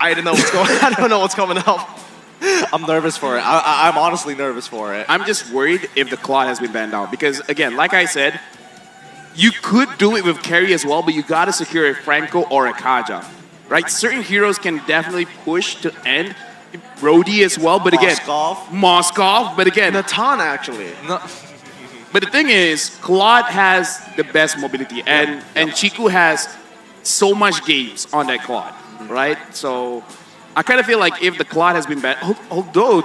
I don't know what's going I don't know what's coming up. I'm nervous for it. I'm honestly nervous for it. I'm just worried if the Claude has been banned out. Because, again, like I said, you could do it with carry as well, but you got to secure a Franco or a Kaja. Right? Certain heroes can definitely push to end. Brody as well, but again... Moskov, but again... Natan, actually. No. But the thing is, Claude has the best mobility, and Chiku has so much games on that Claude, right? So I kind of feel like if the Claude has been banned, although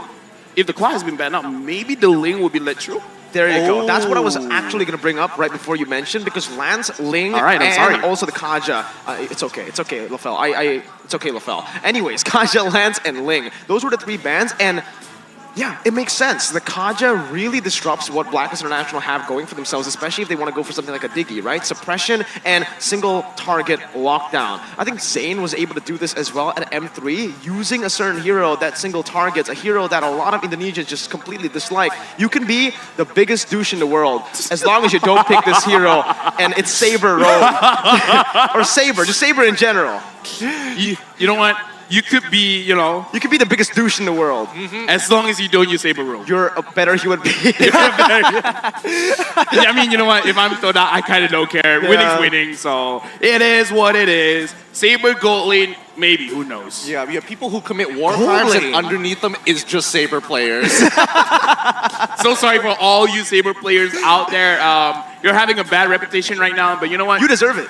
if the Claude has been banned out, maybe the Ling will be let through. There you go. That's what I was actually going to bring up right before you mentioned, because Lance, Ling, and also the Kaja. It's okay, LaFell. It's okay, LaFell. Anyways, Kaja, Lance, and Ling. Those were the 3 bans, and yeah, it makes sense. The Kaja really disrupts what Blacklist International have going for themselves, especially if they want to go for something like a Diggy, right? Suppression and single target lockdown. I think Zayn was able to do this as well at M3, using a certain hero that single targets, a hero that a lot of Indonesians just completely dislike. You can be the biggest douche in the world as long as you don't pick this hero and it's Saber Rogue. Or Saber, just Saber in general. You know what? You could be, you know... You could be the biggest douche in the world. As long as you don't use Saber Rogue. You're a better human being. I mean, you know what? If I'm Toda, I kind of don't care. Yeah. Winning's winning, so it is what it is. Saber gold lane, maybe. Who knows? Yeah, we have people who commit war crimes and underneath them is just Saber players. So sorry for all you Saber players out there. You're having a bad reputation right now, but you know what? You deserve it.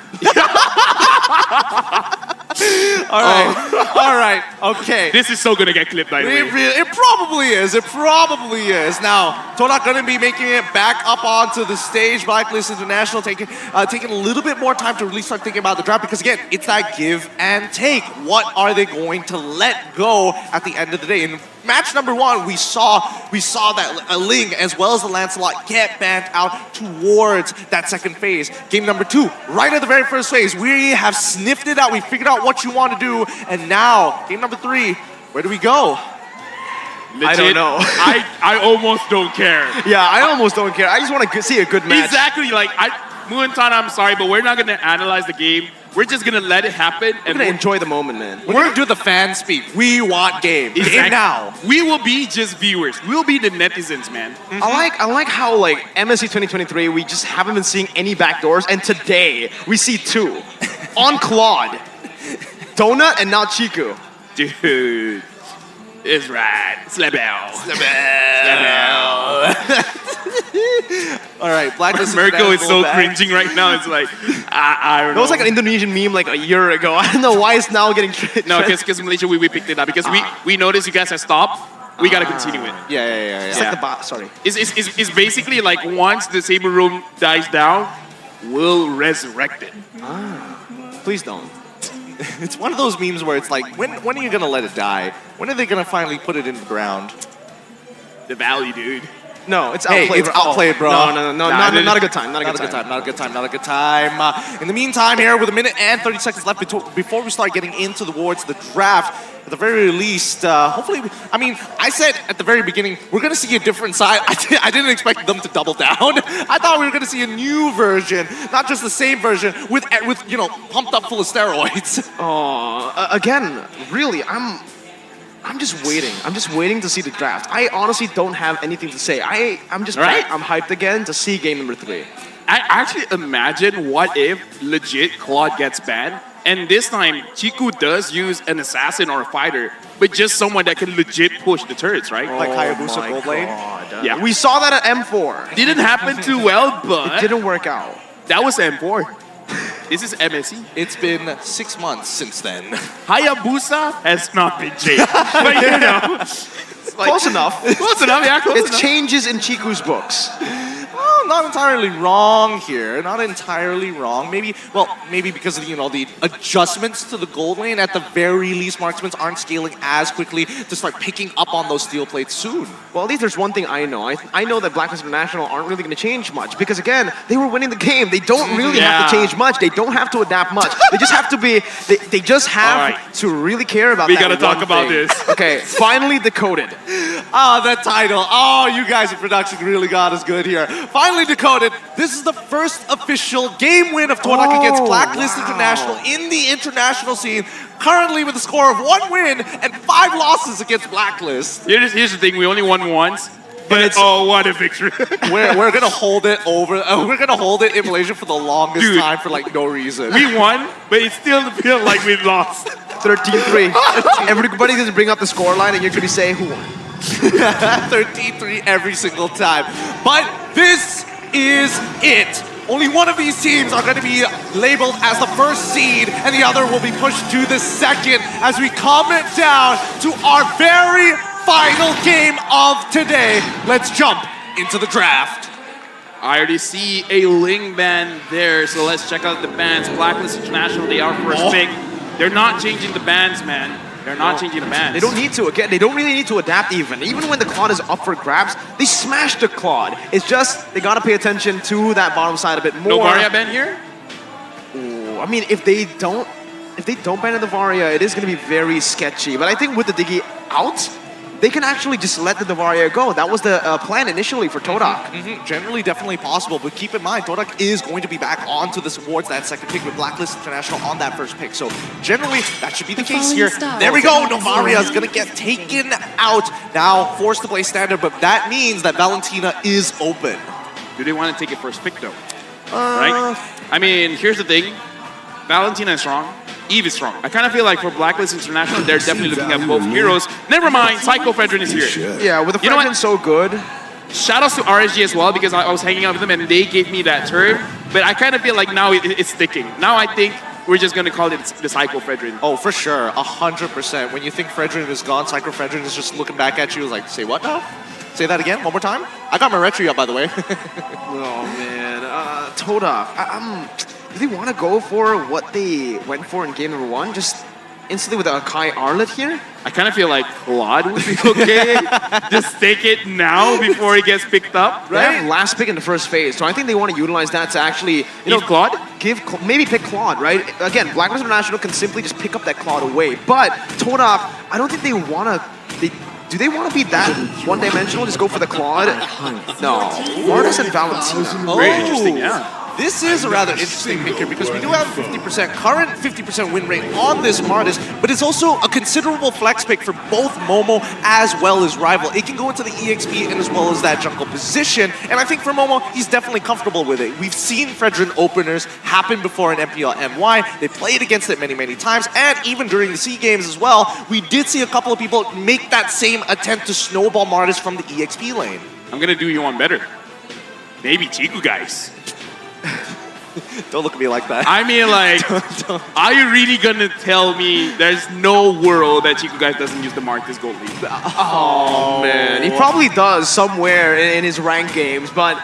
All right, okay. This is so gonna get clipped, by the way. It probably is. It probably is. Now, Tdk gonna be making it back up onto the stage. Blacklist International taking a little bit more time to really start thinking about the draft because again, it's that give and take. What are they going to let go at the end of the day? In match number 1, we saw that a Ling as well as the Lancelot get banned out towards that second phase. Game number 2, right at the very first phase, we have sniffed it out. We figured out what you want to do, and now game number 3, where do we go? Legit, I don't know. I almost don't care. Yeah, I almost don't care. I just want to see a good match. Exactly. Like, Muantana, I'm sorry, but we're not going to analyze the game. We're just going to let it happen. We're going to enjoy the moment, man. We're going to do the fan speak. We want game. Exactly. Game now. We will be just viewers. We'll be the netizens, man. I like how, like, MSC 2023, we just haven't been seeing any backdoors, and today we see 2. On Claude. Donut and now Chiku. Dude. It's rad. Slabell. All right, Blacklist Mirko is so back. cringing right now. It's like, I don't know. That was like an Indonesian meme like a year ago. I don't know why it's now getting No, because Malaysia, we picked it up. Because we noticed you guys have stopped. We got to continue it. Yeah. It's like the bot, sorry. It's basically like once the Saber Room dies down, we'll resurrect it. Please don't. It's one of those memes where it's like, when are you going to let it die? When are they going to finally put it in the ground? The Valley, dude. No, it's Hey, outplayed. it's outplayed, bro. No, not a good time. Not a good time. In the meantime, here with 1 minute and 30 seconds left before we start getting into towards the draft, at the very least, hopefully, I said at the very beginning, we're going to see a different side. I didn't expect them to double down. I thought we were going to see a new version, not just the same version with pumped up full of steroids. Again, really, I'm just waiting. I'm just waiting to see the draft. I honestly don't have anything to say. I'm just Right. I'm hyped again to see game number 3. I actually imagine what if legit Claude gets banned, and this time Chiku does use an assassin or a fighter, but just someone that can legit push the turrets, right? Like Hayabusa Gold Lane. Yeah. We saw that at M4. Didn't happen too well, but It didn't work out. that was M4. This is MSC. It's been 6 months since then. Hayabusa has not been changed. But you know. Close enough. Close enough, yeah, close It's enough. changes in Chiku's books. Oh, not entirely wrong here. Not entirely wrong. Maybe, well, maybe because of, the adjustments to the gold lane, at the very least, marksmen aren't scaling as quickly to start picking up on those steel plates soon. Well, at least there's one thing I know. I know that Blacklist International aren't really going to change much because, again, they were winning the game. They don't really have to change much. They don't have to adapt much. They just have to be. They just have to really care about. We that gotta talk one about thing. this. Okay, finally decoded. Ah, that title. Oh, you guys in production really got us good here. Finally decoded. This is the first official game win of Tdk against Blacklist International in the international scene. Currently with a score of 1 win and 5 losses against Blacklist. Here's the thing, we only won once. But oh, what a victory. We're gonna hold it over. We're gonna hold it in Malaysia for the longest time for like no reason. We won, but it still feels like we lost. 13-3. Everybody's going to bring up the scoreline and you're going to say who won. 13-3 every single time. But this is it. Only one of these teams are going to be labeled as the first seed, and the other will be pushed to the second as we come down to our very final game of today. Let's jump into the draft. I already see a Ling band there, so let's check out the bands. Blacklist International, they are first pick. They're not changing the bands, man. They're not changing the bands. They don't need to. Again, they don't really need to adapt even. Even when the Claude is up for grabs, they smash the Claude. It's just, they got to pay attention to that bottom side a bit more. No Varia band here? Ooh, I mean, if they don't ban the Varia, it is going to be very sketchy. But I think with the Diggy out, they can actually just let the Varia go. That was the plan initially for Tdk. Generally, definitely possible, but keep in mind, Tdk is going to be back onto this towards that second pick with Blacklist International on that first pick. So generally, that should be the case here. There we go. Novaria is going to get taken out. Now forced to play standard, but that means that Valentina is open. Do they want to take it first pick though? Right? I mean, here's the thing. Valentina is strong. Eve is strong. I kind of feel like for Blacklist International, they're definitely looking at both heroes. Never mind, Psycho Fedrin is here. Yeah, with the Fedrin so good. Shoutouts to RSG as well because I was hanging out with them and they gave me that term. But I kind of feel like now it's sticking. Now I think we're just going to call it the Psycho Fedrin. Oh, for sure. 100%. When you think Fedrin is gone, Psycho Fedrin is just looking back at you like, say what now? Say that again, one more time? I got my retry up, by the way. Oh, man. Tdk. Do they want to go for what they went for in game number 1? Just instantly with a Kai Arlet here? I kind of feel like Claude would be okay. Just take it now before he gets picked up, They have last pick in the first phase, so I think they want to utilize that to actually, Claude? Maybe pick Claude, right? Again, Blacklist International can simply just pick up that Claude away, but Tdk, I don't think they want to. Do they want to be that one-dimensional? Just go for the Claude? No. Martis and Valentina. Very interesting, yeah. This is a rather interesting pick here because we do have 50%, current 50% win rate on this Martis, but it's also a considerable flex pick for both Momo as well as Rival. It can go into the EXP and as well as that jungle position, and I think for Momo, he's definitely comfortable with it. We've seen Fredrin openers happen before in MPL MY. They played against it many, many times, and even during the SEA games as well, we did see a couple of people make that same attempt to snowball Martis from the EXP lane. I'm going to do you one better. Maybe Chiku guys. Don't look at me like that. I mean, like, are you really gonna tell me there's no world that Chiku guys doesn't use the Marcus Gold League? Oh, man. He probably does somewhere in his ranked games, but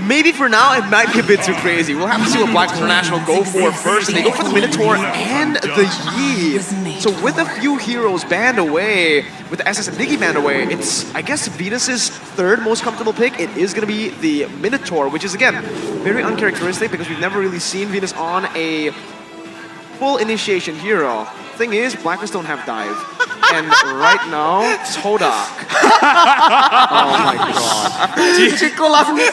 maybe for now it might be a bit too crazy. We'll have to see what Blacklist International go for first. And they go for the Minotaur and the Yi. So with a few heroes banned away, with the SS and Diggy banned away, it's, I guess, Venus's third most comfortable pick. It is going to be the Minotaur, which is, again, very uncharacteristic because we've never really seen Venus on a full initiation hero. Thing is, Blacklist don't have dive. And right now, Tdk. Oh my god.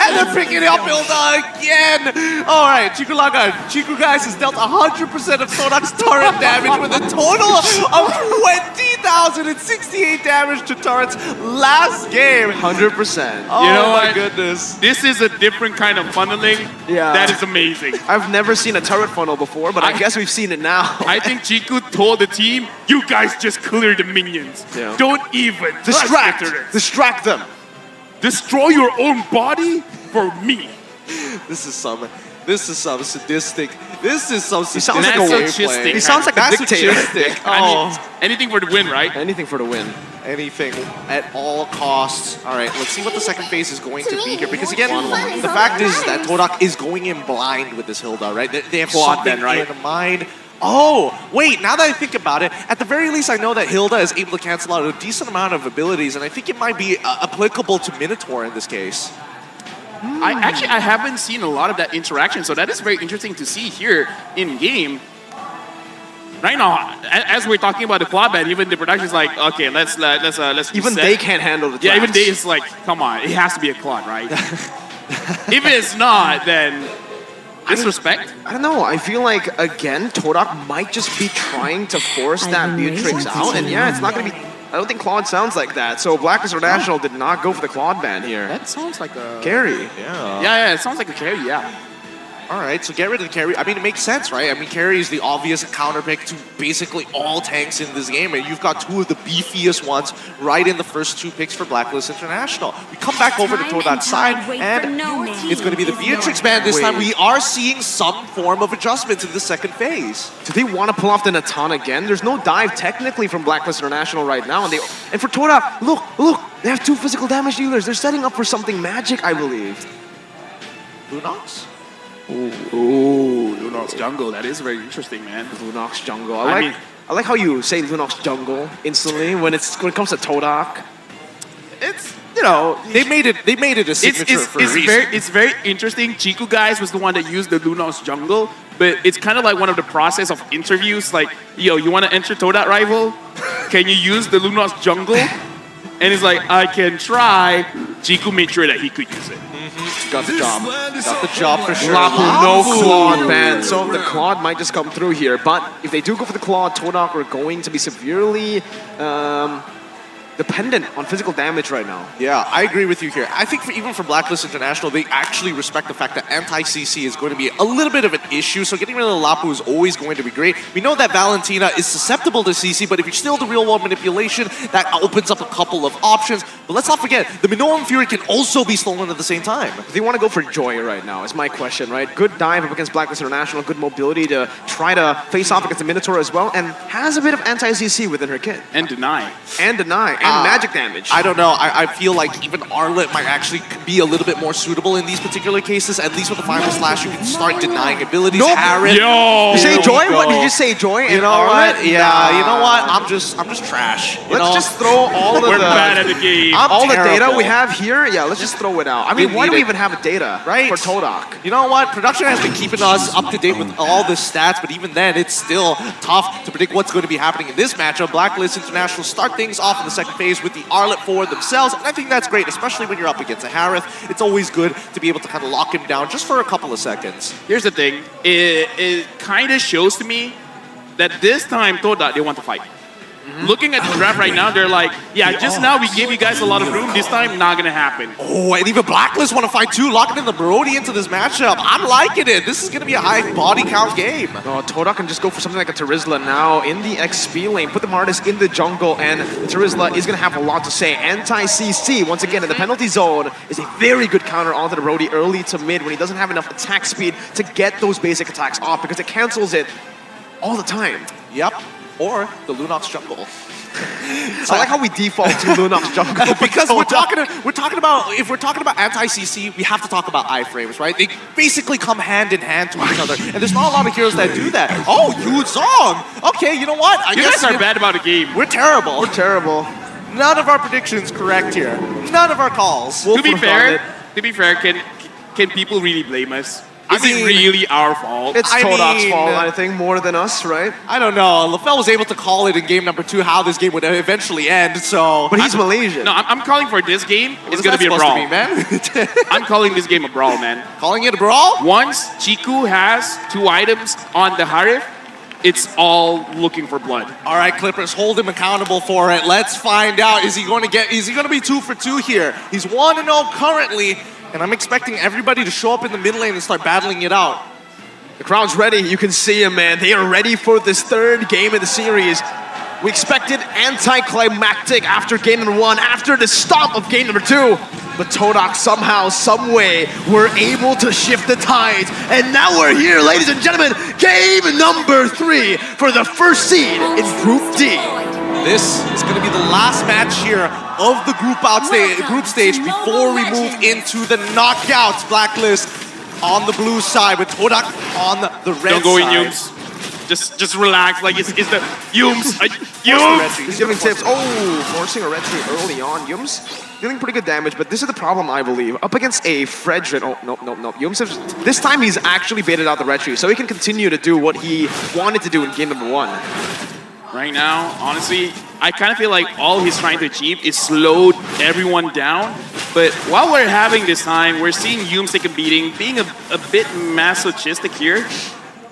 And they're picking it up again! Alright, Chiku guys has dealt 100% of Todak's turret damage with a total of 20,068 damage to turrets last game. 100%. Oh You know my what? goodness. This is a different kind of funneling. Yeah. That is amazing. I've never seen a turret funnel before, but I guess we've seen it now. I think Chiku told the team, you guys just clear the minions. Yeah. Don't even touch the turrets. Distract them. Destroy your own body for me. This is some sadistic. This is some sadistic. sounds like a gameplay. masochistic. He sounds like a dictator. Masochistic. I Oh. mean, anything for the win, right? Anything for the win. anything at all costs. All right, let's see what the second phase is going to be here. Because again, the fact is that Tdk is going in blind with this Hilda, right? They have Quad something then, right? in mind. Oh, wait, now that I think about it, at the very least I know that Hilda is able to cancel out a decent amount of abilities, and I think it might be applicable to Minotaur in this case. I haven't seen a lot of that interaction, so that is very interesting to see here in game. Right now, as we're talking about the quad ban, even the production is like, okay, let's Even reset. they can't handle the Yeah, even drafts. they is like, come on, it has to be a quad, right? If it's not, then disrespect. I don't know. I feel like, again, Tdk might just be trying to force that Beatrix out. And yeah, it's not going to be... I don't think Claude sounds like that. So Blacklist International did not go for the Claude ban here. That sounds like a... Carry. Yeah, it sounds like a carry, yeah. All right, so get rid of the carry. I mean, it makes sense, right? I mean, carry is the obvious counter pick to basically all tanks in this game, and you've got two of the beefiest ones right in the first two picks for Blacklist International. We come back over to Todak's side, and it's going to be the Beatrix ban this time. We are seeing some form of adjustments in the second phase. Do they want to pull off the Natan again? There's no dive technically from Blacklist International right now. And for Tdk, look, they have two physical damage dealers. They're setting up for something magic, I believe. Lunox? Ooh, Lunox jungle. That is very interesting, man. Lunox jungle. I I like how you say Lunox jungle instantly when it comes to Tdk. It's, you know, They made it a signature for a reason. it's very interesting. Chiku guys was the one that used the Lunox jungle, but it's kind of like one of the process of interviews. Like, yo, you want to enter Tdk rival? Can you use the Lunox jungle? And he's like, I can try. Chiku made sure that he could use it. Got the job. Got the job for sure. Lapu, no Claude ban. So the Claude might just come through here. But if they do go for the Claude, Tdk are going to be severely dependent on physical damage right now. Yeah, I agree with you here. I think even for Blacklist International, they actually respect the fact that anti-CC is going to be a little bit of an issue, so getting rid of the Lapu is always going to be great. We know that Valentina is susceptible to CC, but if you're still the real-world manipulation, that opens up a couple of options. But let's not forget, the Minoan Fury can also be stolen at the same time. They want to go for Joy right now, is my question, right? Good dive up against Blacklist International, good mobility to try to face off against the Minotaur as well, and has a bit of anti-CC within her kit. And deny. And deny, and magic damage. I don't know. I feel like even Arlet might actually be a little bit more suitable in these particular cases. At least with the Final Slash, you can start denying abilities. Nope. Harriet. Yo! You say Here we Joy? go. What did you say, Joy? You know what? Yeah, you know what? I'm just trash. Let's just throw all of We're the... bad at the game. all the data terrible. we have here, yeah, let's just throw it out. I mean, We why do need we it. even have data Right. for Tdk? You know what? Production has been keeping us up to date with all the stats, but even then, it's still tough to predict what's going to be happening in this matchup. Blacklist International start things off in the second phase with the Arlet for themselves, and I think that's great, especially when you're up against a Harith. It's always good to be able to kind of lock him down just for a couple of seconds. Here's the thing. It kind of shows to me that this time Tdk, they want to fight. Looking at the draft right now, they're like, yeah, just now we gave you guys a lot of room. This time, not gonna happen. Oh, and even Blacklist want to fight too, locking in the Brody into this matchup. I'm liking it. This is going to be a high body count game. Oh, Tdk can just go for something like a Terizla now in the XP lane, put the Martis in the jungle, and the Terizla is going to have a lot to say. Anti-CC, once again, in the penalty zone, is a very good counter onto the Brody early to mid when he doesn't have enough attack speed to get those basic attacks off because it cancels it all the time. Yep. Or the Lunox jungle. I like how we default to Lunox jungle Because we're talking about, if we're talking about anti-CC, we have to talk about iframes, right? They basically come hand in hand to each other, and there's not a lot of heroes that do that. Oh, Yu Zong! Okay, you know what? I You guess guys are bad about the game. We're terrible. We're terrible. None of our predictions correct here. None of our calls. To be Wolf fair, found can people really blame us? I Is it mean, really our fault? It's I Todak's mean, fault, I think, more than us, right? I don't know. LaFell was able to call it in game number 2 how this game would eventually end, so... But he's Malaysian. No, I'm calling for this game. It's What's gonna that be a supposed brawl. to be, man? I'm calling this game a brawl, man. Calling it a brawl? Once Chiku has 2 items on the Harith, it's all looking for blood. All right, Clippers, hold him accountable for it. Let's find out. Is he going to be 2 for 2 here? He's 1-0 currently, and I'm expecting everybody to show up in the mid lane and start battling it out. The crowd's ready. You can see them, man. They are ready for this third game of the series. We expected anticlimactic after game number 1, after the stop of game number 2. But Tdk somehow, someway, were able to shift the tides. And now we're here, ladies and gentlemen. Game number 3 for the first seed in Group D. This is going to be the last match here of the group stage before we move into the knockouts. Blacklist on the blue side with Tdk on the red side. Don't go in, Yums. Just relax. Like it's the Yums. Yums. He's giving tips. Oh, forcing a retry early on. Yums dealing pretty good damage, but this is the problem, I believe. Up against a Fredrin. Oh, no. Yums this time he's actually baited out the retry, so he can continue to do what he wanted to do in game number 1. Right now, honestly, I kind of feel like all he's trying to achieve is slow everyone down. But while we're having this time, we're seeing Yums take a beating, being a bit masochistic here.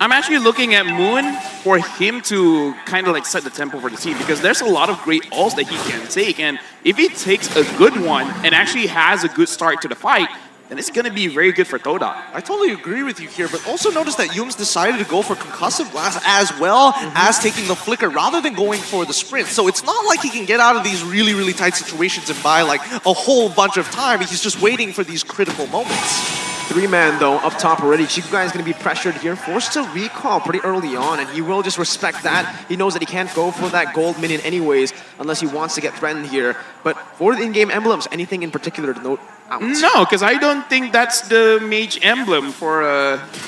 I'm actually looking at Moon for him to kind of like set the tempo for the team, because there's a lot of great ults that he can take, and if he takes a good one and actually has a good start to the fight, then it's going to be very good for Tdk. I totally agree with you here, but also notice that Yums decided to go for Concussive Blast as well as taking the Flicker rather than going for the Sprint. So it's not like he can get out of these really, really tight situations and buy like a whole bunch of time. He's just waiting for these critical moments. 3-man though, up top already. Chiku is going to be pressured here, forced to recall pretty early on, and he will just respect that. He knows that he can't go for that gold minion anyways, unless he wants to get threatened here. But for the in-game emblems, anything in particular to note out? No, because I don't think that's the mage emblem for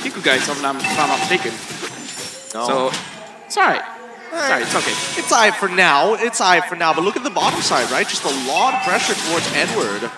Chiku guys, if I'm not mistaken. No. So, it's alright. Sorry, it's okay. It's alright for now. It's alright for now. But look at the bottom side, right? Just a lot of pressure towards Edward.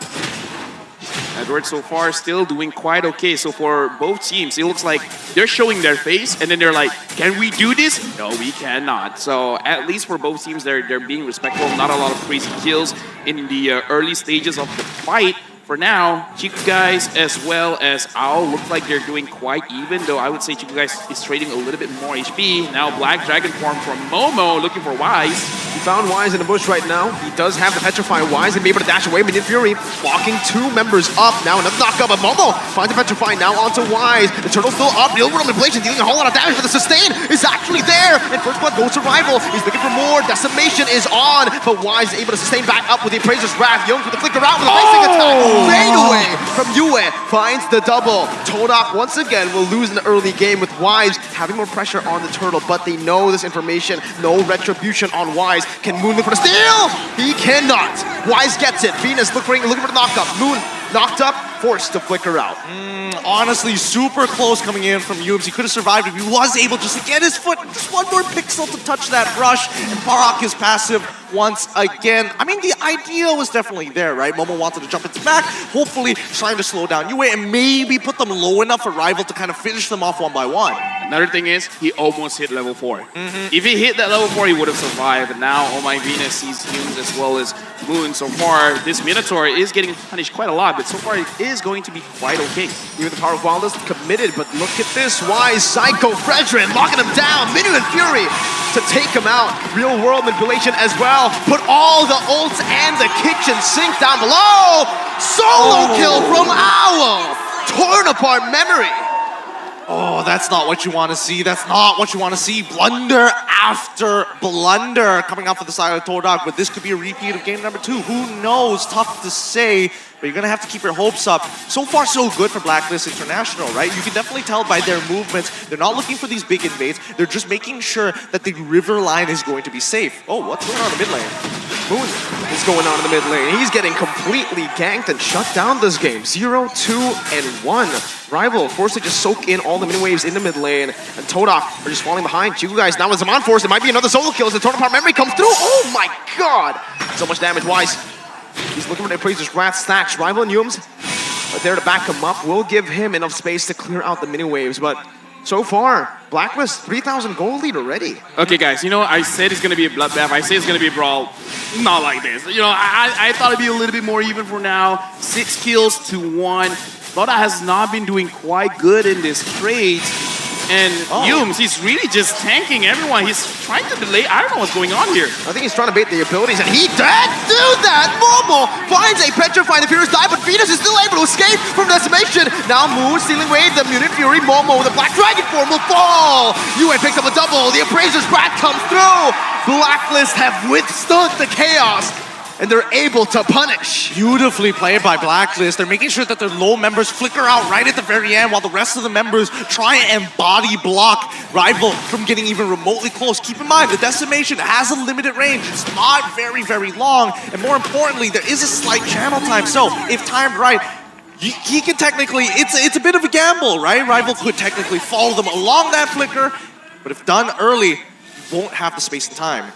Edward so far still doing quite okay. So for both teams, it looks like they're showing their face and then they're like, can we do this? No, we cannot. So at least for both teams, they're being respectful. Not a lot of crazy kills in the early stages of the fight. For now, Chiku guys as well as Owl look like they're doing quite even, though I would say Chiku guys is trading a little bit more HP. Now Black Dragon form from Momo looking for Wise. He found Wise in the bush right now. He does have the Petrify. Wise and be able to dash away. Minion Fury blocking 2 members up. Now another knockup, but Momo finds the Petrify now onto Wise. The turtle's still up. Real world manipulation dealing a whole lot of damage, but the sustain is actually there. And First Blood goes to Rival. He's looking for more. Decimation is on, but Wise is able to sustain back up with the Appraiser's Wrath. Young with the flicker out with a racing attack. Fade away from Yue. Finds the double. Tdk once again will lose in the early game with Wise having more pressure on the turtle, but they know this information. No retribution on Wise. Can Moon look for the steal? He cannot. Wise gets it. Venus looking for the knockup. Moon knocked up, forced to flicker out. Honestly, super close coming in from Yums. He could have survived if he was able just to get his foot, just one more pixel to touch that brush, and Parak is passive once again. I mean, the idea was definitely there, right? Momo wanted to jump into back, hopefully trying to slow down Yue and maybe put them low enough for Rival to kind of finish them off one by one. Another thing is, he almost hit level 4. If he hit that level 4, he would have survived. And now, Oh My Venus sees Yums as well as Moon. So far, this Minotaur is getting punished quite a lot, but so far it is going to be quite okay. Even the power of Wildest committed, but look at this. Wise, Psycho, Fredrin locking him down. Minion Fury to take him out. Real world manipulation as well. Put all the ults and the kitchen sink down below. Solo kill from Owl. Torn apart memory. Oh, that's not what you want to see. That's not what you want to see. Blunder after blunder coming out for the side of Tdk, but this could be a repeat of game number 2. Who knows? Tough to say, but you're going to have to keep your hopes up. So far, so good for Blacklist International, right? You can definitely tell by their movements. They're not looking for these big invades. They're just making sure that the river line is going to be safe. Oh, what's going on in the mid lane? Moon is going on in the mid lane. He's getting completely ganked and shut down this game. 0, 2, and 1. Rival forced to just soak in all the mini waves in the mid lane, and Tdk are just falling behind. Chiku guys now with Zaman Force. It might be another solo kill as the Torn Apart memory comes through. Oh my god! So much damage. Wise. He's looking for the Appraiser's Wrath stacks. Rival and Yums are there to back him up. Will give him enough space to clear out the mini waves, but so far, Blacklist 3,000 gold lead already. Okay, guys, you know, I said it's going to be a bloodbath. I say it's going to be a brawl. Not like this. You know, I thought it'd be a little bit more even for now. 6 kills to 1. Tdk has not been doing quite good in this trade. And Yums, he's really just tanking everyone. He's trying to delay. I don't know what's going on here. I think he's trying to bait the abilities, and he did do that! Momo finds a Petrify, the Furious dive, but Venus is still able to escape from decimation. Now Moon stealing away the Mutant Fury. Momo with the Black Dragon form will fall. Yue picks up a double. The Appraiser's Wrath comes through. Blacklist have withstood the chaos. and they're able to punish. Beautifully played by Blacklist. They're making sure that their low members flicker out right at the very end while the rest of the members try and body block Rival from getting even remotely close. Keep in mind, the decimation has a limited range. It's not very, very long. And more importantly, there is a slight channel time. So if timed right, he can technically, it's a bit of a gamble, right? Rival could technically follow them along that flicker, but if done early, you won't have the space and time.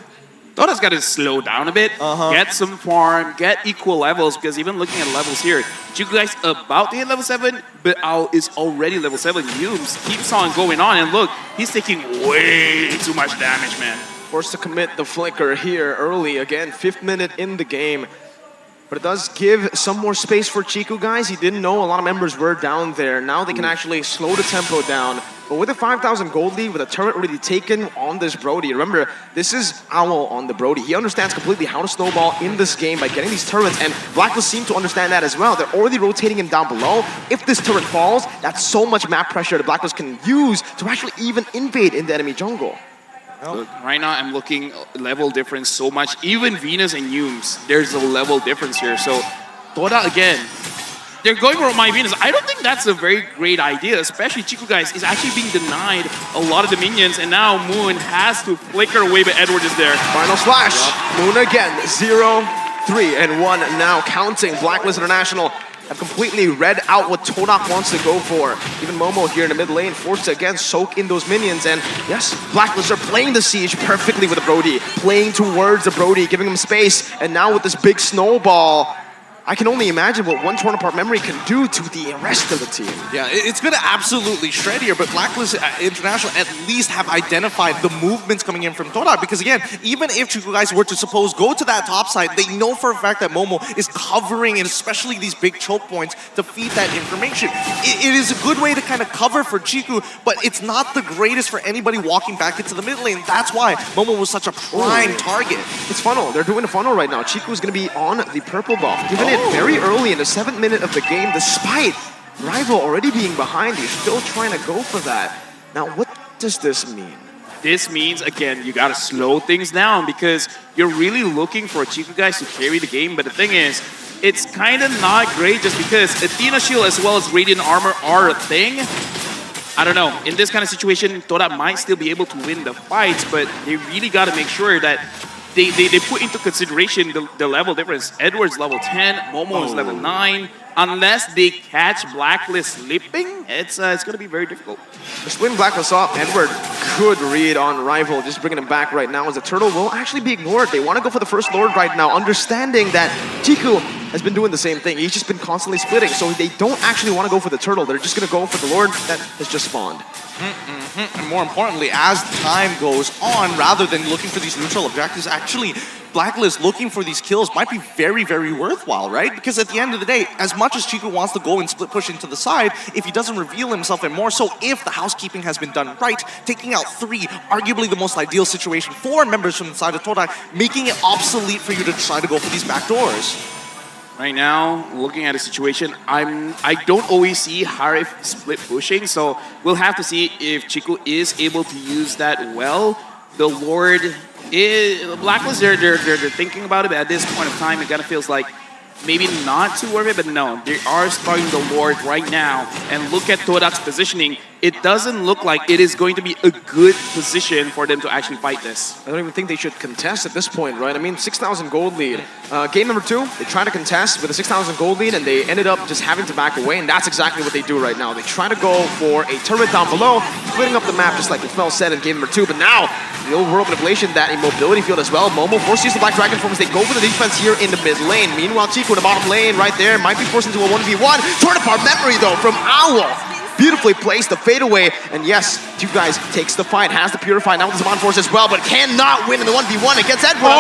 Dota's got to slow down a bit, get some farm, get equal levels, because even looking at levels here, Chiku guys about to hit level 7, but Ao is already level 7. Yumes keeps on going on, and look, he's taking way too much damage, man. Forced to commit the flicker here early. Again, 5th minute in the game. But it does give some more space for Chiku, guys. He didn't know a lot of members were down there. Now they can actually slow the tempo down. But with a 5,000 gold lead, with a turret already taken on this Brody, remember, this is Owl on the Brody. He understands completely how to snowball in this game by getting these turrets, and Blacklist seem to understand that as well. They're already rotating him down below. If this turret falls, that's so much map pressure that Blacklist can use to actually even invade in the enemy jungle. Look, right now I'm looking level difference so much. Even Venus and Yumes, there's a level difference here. So Dota again, they're going for my Venus. I don't think that's a very great idea, especially Chiku guys is actually being denied a lot of the minions, and now Moon has to flicker away, but Edward is there. Final slash. Moon again, 0, 3, and 1 now counting. Blacklist International have completely read out what Todak wants to go for. Even Momo here in the mid lane forced to again soak in those minions, and yes, Blacklist are playing the siege perfectly with the Brody, playing towards the Brody, giving him space, and now with this big snowball, I can only imagine what one torn apart memory can do to the rest of the team. Yeah, it's going to absolutely shred here, but Blacklist International at least have identified the movements coming in from Todak, because again, even if Chiku guys were to suppose go to that top side, they know for a fact that Momo is covering, and especially these big choke points, to feed that information. It is a good way to kind of cover for Chiku, but it's not the greatest for anybody walking back into the mid lane. That's why Momo was such a prime target. It's funnel. They're doing a funnel right now. Chiku is going to be on the purple buff. Given it very early in the 7th minute of the game, despite Rival already being behind, you're still trying to go for that. Now, what does this mean? This means, again, you got to slow things down because you're really looking for Chiku guys to carry the game. But the thing is, it's kind of not great just because Athena Shield as well as Radiant Armor are a thing. I don't know. In this kind of situation, Todak might still be able to win the fights, but they really got to make sure that they put into consideration the level difference. Edward's level 10, Momo is level 9. Unless they catch Blacklist slipping, it's going to be very difficult. The split Blacklist off, Edward could read on Rival, just bringing him back right now as the turtle will actually be ignored. They want to go for the first Lord right now, understanding that Chiku has been doing the same thing. He's just been constantly splitting, so they don't actually want to go for the turtle. They're just going to go for the Lord that has just spawned. And more importantly, as time goes on, rather than looking for these neutral objectives, actually Blacklist looking for these kills might be very, very worthwhile, right? Because at the end of the day, as much as Chiku wants to go and split push into the side, if he doesn't reveal himself, and more so if the housekeeping has been done right, taking out 3, arguably the most ideal situation for members from the side of Todak, making it obsolete for you to try to go for these back doors. Right now, looking at the situation, I don't always see Harif split pushing, so we'll have to see if Chiku is able to use that well. The Lord is Blacklist. They're thinking about it, but at this point of time, it kind of feels like maybe not too worth it. But no, they are starting the Lord right now, and look at Todak's positioning. It doesn't look like it is going to be a good position for them to actually fight this. I don't even think they should contest at this point, right? I mean, 6,000 gold lead. Game number 2, they tried to contest with a 6,000 gold lead, and they ended up just having to back away, and that's exactly what they do right now. They try to go for a turret down below, splitting up the map just like Mel said in game number 2, but now the overworld manipulation, that immobility field as well. Momo forced to use the Black Dragon form as they go for the defense here in the mid lane. Meanwhile, Chiku in the bottom lane right there might be forced into a 1v1. Torn apart memory though from Owl. Beautifully placed, the fadeaway, and yes, Two Guys takes the fight, has the Purify, now with the Zaman Force as well, but cannot win in the 1v1 against Edward.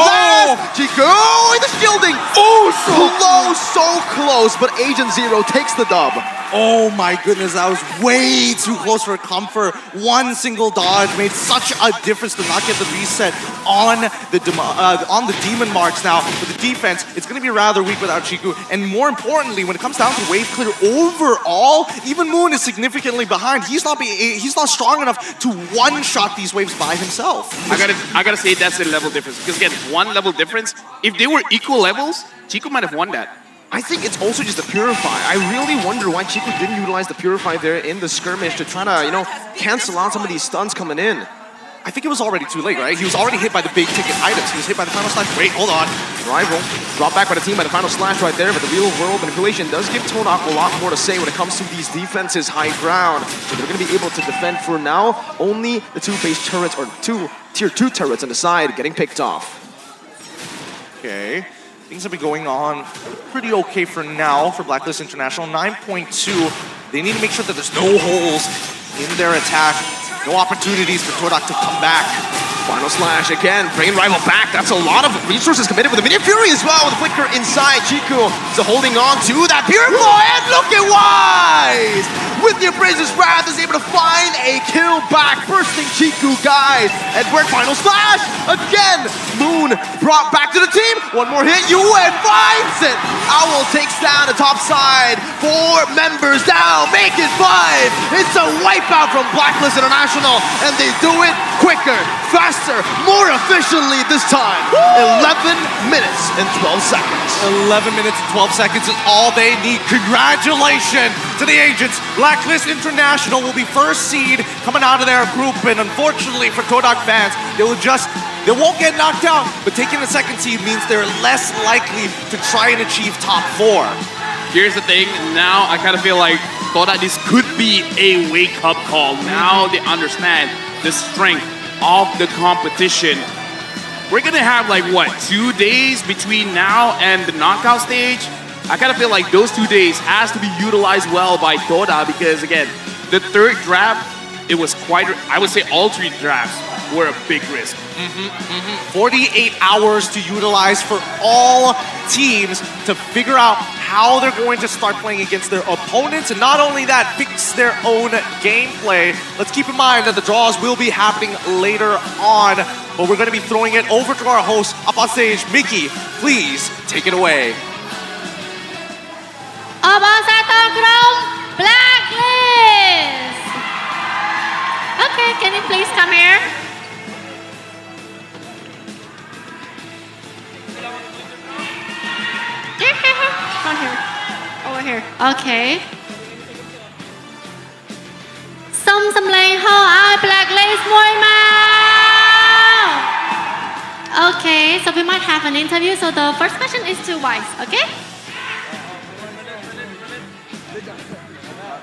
Chiku, the shielding! Oh, so close, but Agent Zero takes the dub. Oh my goodness, that was way too close for comfort. One single dodge made such a difference to not get the reset on the demon marks now. With the defense, it's going to be rather weak without Chiku. And more importantly, when it comes down to wave clear overall, even Moon is significantly behind. He's not strong enough to one-shot these waves by himself. I gotta say that's the level difference. Because again, one level difference. If they were equal levels, Chiku might have won that. I think it's also just the Purify. I really wonder why Chiku didn't utilize the Purify there in the skirmish to try to, you know, cancel out some of these stuns coming in. I think it was already too late, right? He was already hit by the big ticket items. He was hit by the final slash. Wait, hold on. Rival brought back by the team by the final slash right there, but the real world manipulation does give Todak a lot more to say when it comes to these defenses high ground. So they're going to be able to defend for now. Only the two base turrets or two tier 2 turrets on the side getting picked off. Okay. Things have been going on pretty okay for now for Blacklist International. 9.2. They need to make sure that there's no holes in their attack. No opportunities for Todak to come back. Final slash again, bringing Rival back. That's a lot of resources committed with the Minion Fury as well. With the Flicker inside, Chiku is holding on to that Purify, and look at Wise! With the Abraser's Wrath is able to find a kill back, bursting Chiku, guys. Edward, final slash again. Moon brought back to the team. One more hit, UN finds it. Owl takes down the top side. 4 members down, make it 5. It's a wipeout from Blacklist International, and they do it quicker, faster, more efficiently this time. 11 minutes and 12 seconds. 11 minutes and 12 seconds is all they need. Congratulations to the agents. Blacklist International will be first seed coming out of their group, and unfortunately for Todak fans, they won't get knocked out, but taking the second seed means they're less likely to try and achieve top 4. Here's the thing, now I kind of feel like Todak, this could be a wake-up call. Now they understand the strength of the competition. We're gonna have like, what, 2 days between now and the knockout stage? I kind of feel like those 2 days has to be utilized well by Todak because, again, the third draft, it was quite, I would say all 3 drafts were a big risk. 48 hours to utilize for all teams to figure out how they're going to start playing against their opponents, and not only that, fix their own gameplay. Let's keep in mind that the draws will be happening later on, but we're going to be throwing it over to our host up on stage. Mickey, please take it away. Blacklist! Okay, can you please come here? Come here. Over here. Okay. Some lane ho I Blacklist Moy Mao. Okay, so we might have an interview. So the first question is to Wise, okay?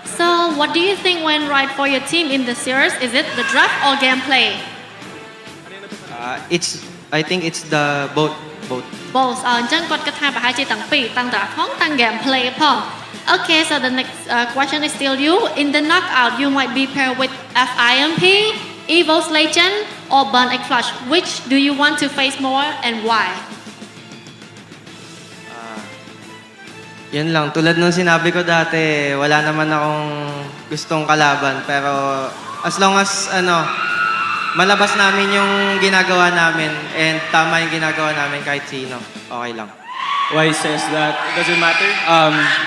So what do you think went right for your team in the series? Is it the draft or gameplay? I think it's the both. Both. Chân con cái hai bà hai chị tăng pi tăng draft không tăng gameplay phong. Okay, so the next question is still you. In the knockout, you might be paired with FIMP, Evil's Legend, or Burn Egg Flush. Which do you want to face more and why? Yun lang, tulad nung sinabi ko dati, wala naman akong gustong kalaban. Pero as long as malabas namin yung ginagawa namin and tama yung ginagawa namin kahit sino, okay lang. Why says that it doesn't matter.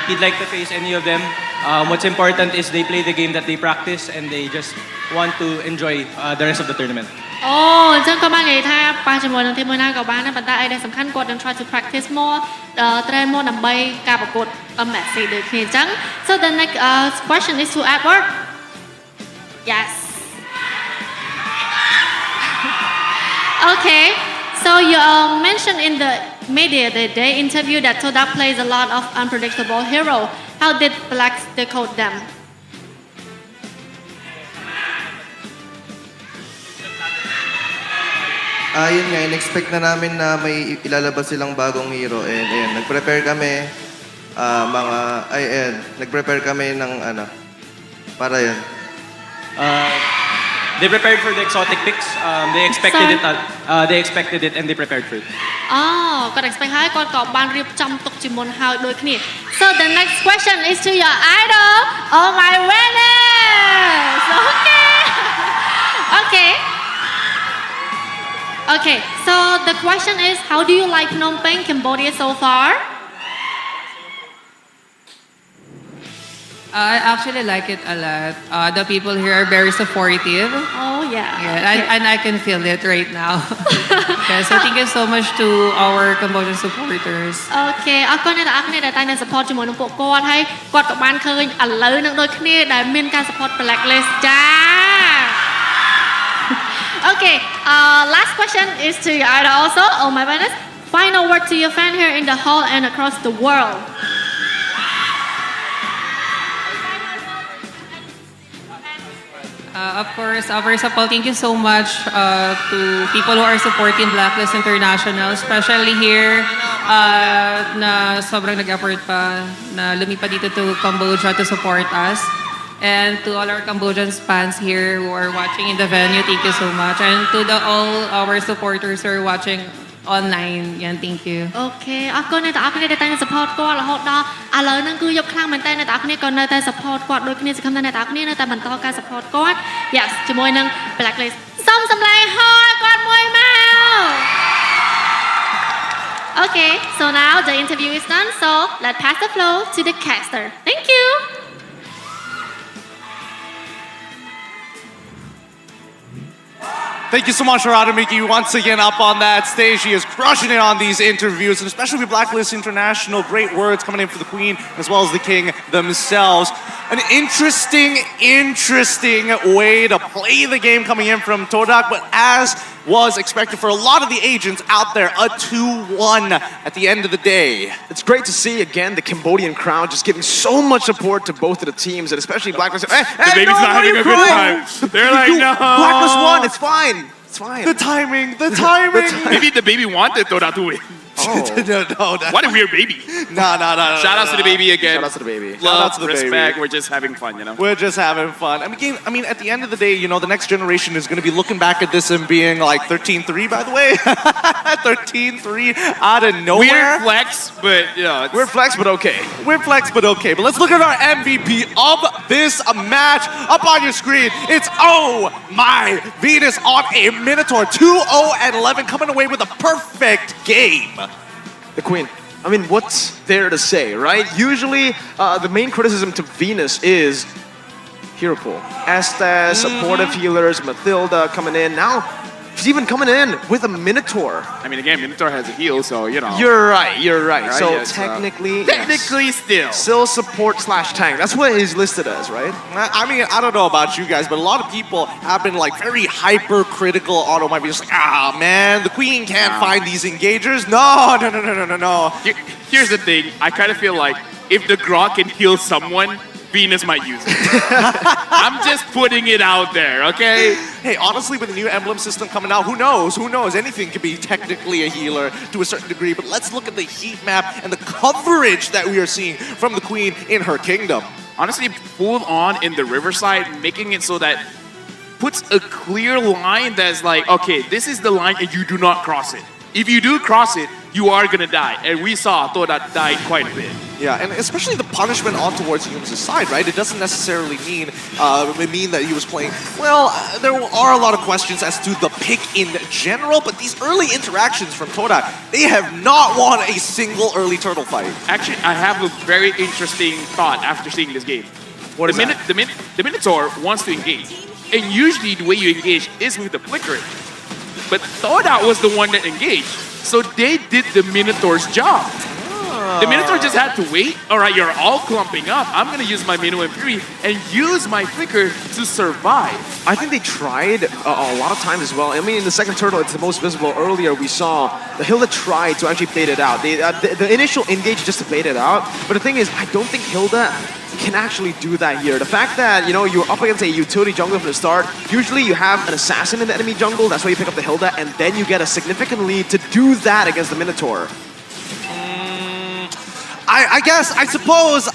He'd like to face any of them. What's important is they play the game that they practice and they just want to enjoy the rest of the tournament. Chân có ba ngày tha ba chấm một thêm 15 กับบ้านนะปัตตาไอเดียสำคัญกด and try to practice more train more ដើម្បីការប្រកួត match ដូចគ្នាអញ្ចឹង so the next question is to Edward. Yes. Okay, so you mentioned in the media the day interview that Todak plays a lot of unpredictable hero. How did Black decode them? Yun nga, in-expect na namin na may ilalabas silang bagong hero. And ayun, nag-prepare kami, nag-prepare kami ng para yan. they prepared for the exotic picks. They expected it. They expected it and they prepared for it. គាត់ expect ហើយគាត់ក៏បានរៀបចំទុកជាមុនហើយដូចគ្នា So the next question is to your idol. Oh my goodness. Okay. Okay. Okay. So the question is, how do you like Phnom Penh, Cambodia so far? I actually like it a lot. The people here are very supportive. Oh yeah. Yeah, and I can feel it right now. Okay, so thank you so much to our Cambodian supporters. Okay អរគុណអ្នកទាំងអស់គ្នាដែលតែងតែ support ជាមួយនឹងពួកគាត់ហើយគាត់ក៏បានឃើញឥឡូវនឹងដូចគ្នាដែលមានការ support Blacklist ចា Okay, last question is to your idol also. Oh my goodness. Final word to your fan here in the hall and across the world. Of course, first of all, thank you so much to people who are supporting Blacklist International, especially here na sobrang nag-effort pa na lumipat dito to Cambodia to support us. And to all our Cambodian fans here who are watching in the venue, thank you so much. And to all our supporters who are watching online, yan, thank you. Okay អរគុណអ្នកទាំងអស់គ្នាដែលតែងតែ support គាត់រហូតដល់ឥឡូវហ្នឹងគឺយកខ្លាំងមែនតើអ្នកទាំងអស់គ្នាក៏នៅតែ support គាត់ដូចគ្នាសង្ឃឹមថាអ្នកទាំងអស់គ្នានៅតែបន្តការ support គាត់ Yes ជាមួយនឹង Blacklist សូមសម្លេងហោគាត់មួយមក Okay, so now the interview is done, so let's pass the floor to the caster. Thank you. Thank you so much for Radamiki once again up on that stage. She is crushing it on these interviews, and especially with Blacklist International. Great words coming in for the Queen as well as the King themselves. An interesting way to play the game coming in from Todak, but as was expected for a lot of the agents out there, a 2-1 at the end of the day. It's great to see again the Cambodian crowd just giving so much support to both of the teams, and especially Blacklist. Hey, the baby's not having a good time. They're like, no. Blacklist won. It's fine. It's fine. The timing. Maybe the baby wanted Toda to win. No, What a weird baby. No. Shout out to the baby again. Shout out to the baby. Love, Shout out to the respect. baby. We're just having fun, you know. We're just having fun. I mean, at the end of the day, you know, the next generation is going to be looking back at this and being like 13-3, by the way. 13-3 out of nowhere. Weird flex, but yeah. We're flex, but okay. We're flex, but okay. But let's look at our MVP of this match up on your screen. It's Oh My Venus on a Minotaur. 2-0-11, coming away with a perfect game. The Queen. I mean, what's there to say, right? Usually, the main criticism to Venus is hero pool. Estes, supportive healers, Mathilda coming in. Now, she's even coming in with a Minotaur. I mean, again, Minotaur has a heal, so, you know. You're right. Right, So yes, technically, still support / tank. That's what he's listed as, right? I mean, I don't know about you guys, but a lot of people have been like very hypercritical on Might be just like, man, the Queen can't find these engagers. No. Here's the thing. I kind of feel like if the Grok can heal someone, Venus might use it. I'm just putting it out there, okay? Hey, honestly, with the new emblem system coming out, who knows? Anything could be technically a healer to a certain degree, but let's look at the heat map and the coverage that we are seeing from the Queen in her kingdom. Honestly, full on in the Riverside, making it so that puts a clear line that's like, okay, this is the line and you do not cross it. If you do cross it, you are gonna die. And we saw Toda died quite a bit. Yeah, and especially the punishment on towards Hume's side, right? It doesn't necessarily mean that he was playing. Well, there are a lot of questions as to the pick in general, but these early interactions from Toda, they have not won a single early turtle fight. Actually, I have a very interesting thought after seeing this game. What is that? The Minotaur wants to engage. And usually the way you engage is with the flickering. But Toda was the one that engaged. So they did the Minotaur's job. The Minotaur just had to wait. All right, you're all clumping up. I'm going to use my Mino M3 and use my flicker to survive. I think they tried a lot of times as well. I mean, in the second turtle, it's the most visible. Earlier, we saw the Hilda tried to actually bait it out. The initial engage just to bait it out. But the thing is, I don't think Hilda can actually do that here. The fact that, you know, you're up against a utility jungler from the start, usually you have an assassin in the enemy jungle, that's why you pick up the Hilda, and then you get a significant lead to do that against the Minotaur. I guess, I suppose,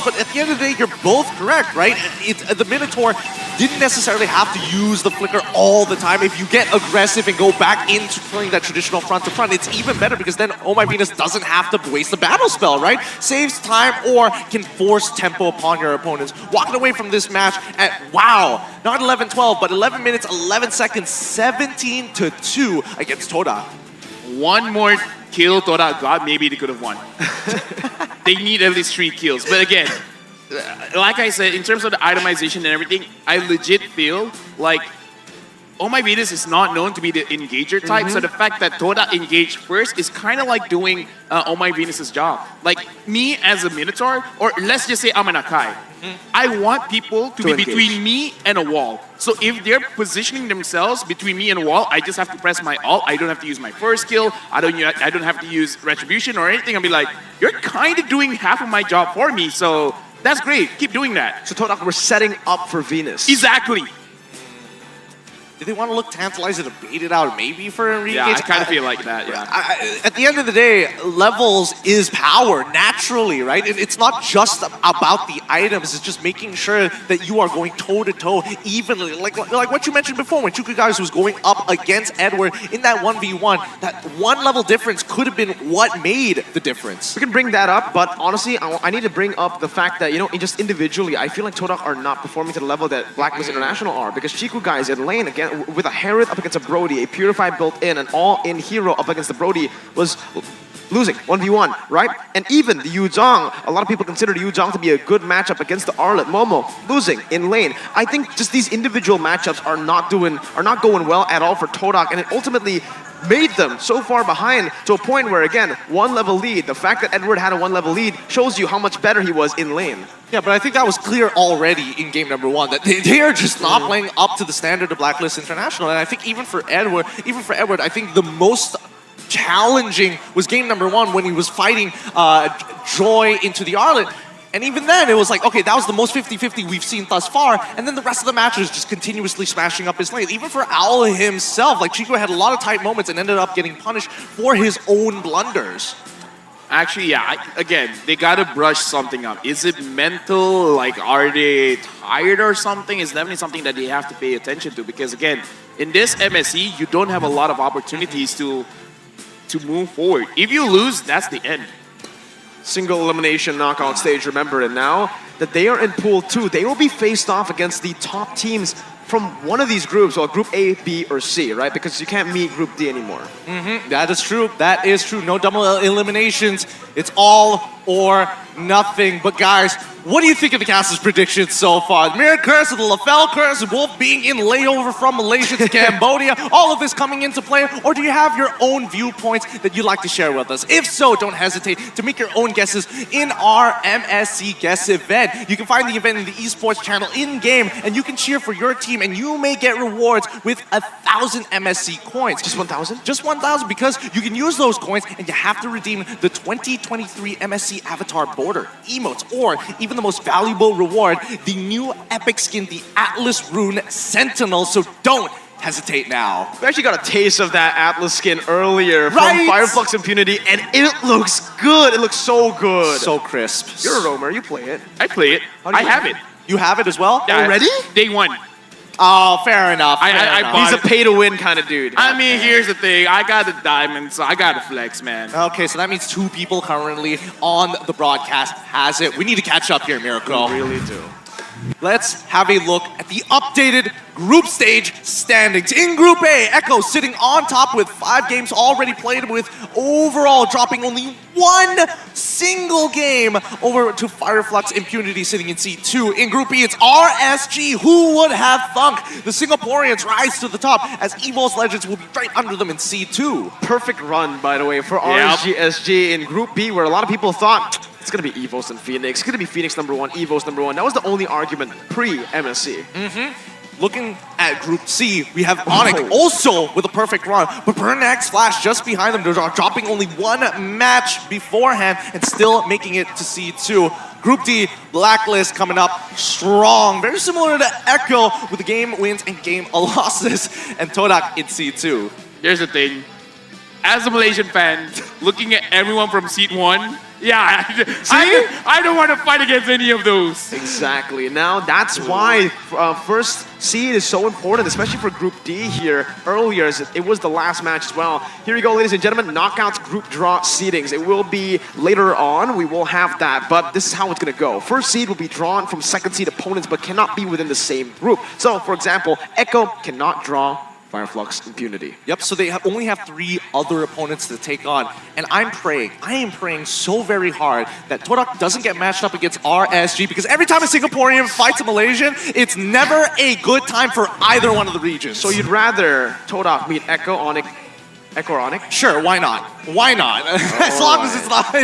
but at the end of the day, you're both correct, right? The Minotaur didn't necessarily have to use the flicker all the time. If you get aggressive and go back into playing that traditional front to front, it's even better because then Oh My Venus doesn't have to waste the battle spell, right? Saves time or can force tempo upon your opponents. Walking away from this match at, wow, not 11-12, but 11 minutes, 11 seconds, 17-2 against Toda. One more kill Toda got, maybe they could have won. They need at least 3 kills. But again, like I said, in terms of the itemization and everything, I legit feel like Oh My Venus is not known to be the engager type, so the fact that Toda engaged first is kind of like doing Oh My Venus's job. Like me as a Minotaur, or let's just say I'm an Akai, I want people to be engage. between me and a wall. So if they're positioning themselves between me and a wall, I just have to press my ult. I don't have to use my first skill. I don't have to use Retribution or anything. I'll be like, you're kind of doing half of my job for me, so that's great. Keep doing that. So Todak, we're setting up for Venus. Exactly. Did they want to look tantalized and bait it out maybe for a re-engage? Yeah, I kind of feel like that, yeah. At the end of the day, levels is power, naturally, right? It's not just about the items, it's just making sure that you are going toe-to-toe evenly. Like what you mentioned before, when Chuka Guys was going up against Edward in that 1v1, that one level difference could have been what made the difference. We can bring that up, but honestly, I need to bring up the fact that, you know, just individually, I feel like Todak are not performing to the level that Blacklist International are, because Chiku Guys in lane, again, with a Herod up against a Brody, a Purify built in, an all-in hero up against the Brody was losing 1v1, right? And even the Yuzong, a lot of people consider the Yuzong to be a good matchup against the Arlet. Momo losing in lane. I think just these individual matchups are not going well at all for Todak, and it ultimately made them so far behind to a point where, again, 1 level lead. The fact that Edward had a 1 level lead shows you how much better he was in lane. Yeah, but I think that was clear already in game number 1, that they are just not playing up to the standard of Blacklist International. And I think even for Edward, I think the most challenging was game number 1 when he was fighting Joy into the Arlet. And even then, it was like, okay, that was the most 50-50 we've seen thus far. And then the rest of the match was just continuously smashing up his lane. Even for Owl himself, like Chico had a lot of tight moments and ended up getting punished for his own blunders. Actually, yeah, again, they gotta brush something up. Is it mental? Like, are they tired or something? It's definitely something that they have to pay attention to, because again, in this MSC, you don't have a lot of opportunities to move forward. If you lose, that's the end. Single elimination knockout stage, remember. And now that they are in Pool 2, they will be faced off against the top teams from one of these groups, or Group A, B, or C, right? Because you can't meet Group D anymore. That is true. That is true. No double eliminations. It's all or nothing. But guys, what do you think of the cast's predictions so far? The Mirror Curse, the LaFell Curse, Wolf being in layover from Malaysia to Cambodia, all of this coming into play? Or do you have your own viewpoints that you'd like to share with us? If so, don't hesitate to make your own guesses in our MSC Guest event. You can find the event in the esports channel in-game, and you can cheer for your team, and you may get rewards with 1,000 MSC coins. Just 1,000? Just 1,000, because you can use those coins, and you have to redeem the 2023 MSC Avatar Border, emotes, or even the most valuable reward, the new epic skin, the Atlas Rune Sentinel. So don't hesitate now. We actually got a taste of that Atlas skin earlier from Right? Fireflux Impunity, and it looks good. It looks so good. So crisp. You're a roamer, you play it. I play it. How do I you have like it. You have it as well? Yeah, Already? Day 1. Oh, fair enough. I fair enough. bought He's a pay-to-win kind of dude. I mean, here's the thing. I got the diamonds, so I got to flex, man. Okay, so that means 2 people currently on the broadcast has it. We need to catch up here, Miracle. We really do. Let's have a look at the updated group stage standings. In Group A, Echo sitting on top with 5 games already played, with overall dropping only 1 single game over to Fireflux Impunity sitting in C2. In Group B, it's RSG. Who would have thunk? The Singaporeans rise to the top as Evo's Legends will be right under them in C2. Perfect run, by the way, for Yep. RSG in Group B, where a lot of people thought it's going to be Evos and Phoenix. It's going to be Phoenix #1, Evos #1. That was the only argument pre-MSC. Looking at Group C, we have Onyx also with a perfect run, but Burnax Flash just behind them. They're dropping only 1 match beforehand and still making it to C2. Group D, Blacklist coming up strong. Very similar to Echo with the game wins and game losses. And Todak in C2. Here's the thing. As a Malaysian fan, looking at everyone from seat 1, Yeah, I don't want to fight against any of those. Exactly. Now that's why first seed is so important, especially for Group D here. Earlier, as it was the last match as well. Here we go, ladies and gentlemen. Knockouts group draw seedings. It will be later on. We will have that, but this is how it's going to go. First seed will be drawn from second seed opponents, but cannot be within the same group. So, for example, Echo cannot draw Fireflux Impunity. Yep, so they only have 3 other opponents to take on. And I am praying so very hard that Todak doesn't get matched up against RSG, because every time a Singaporean fights a Malaysian, it's never a good time for either one of the regions. So you'd rather Todak meet Echo Onyx? Echo or Onyx? Sure, why not? Why not? As long as it's not, the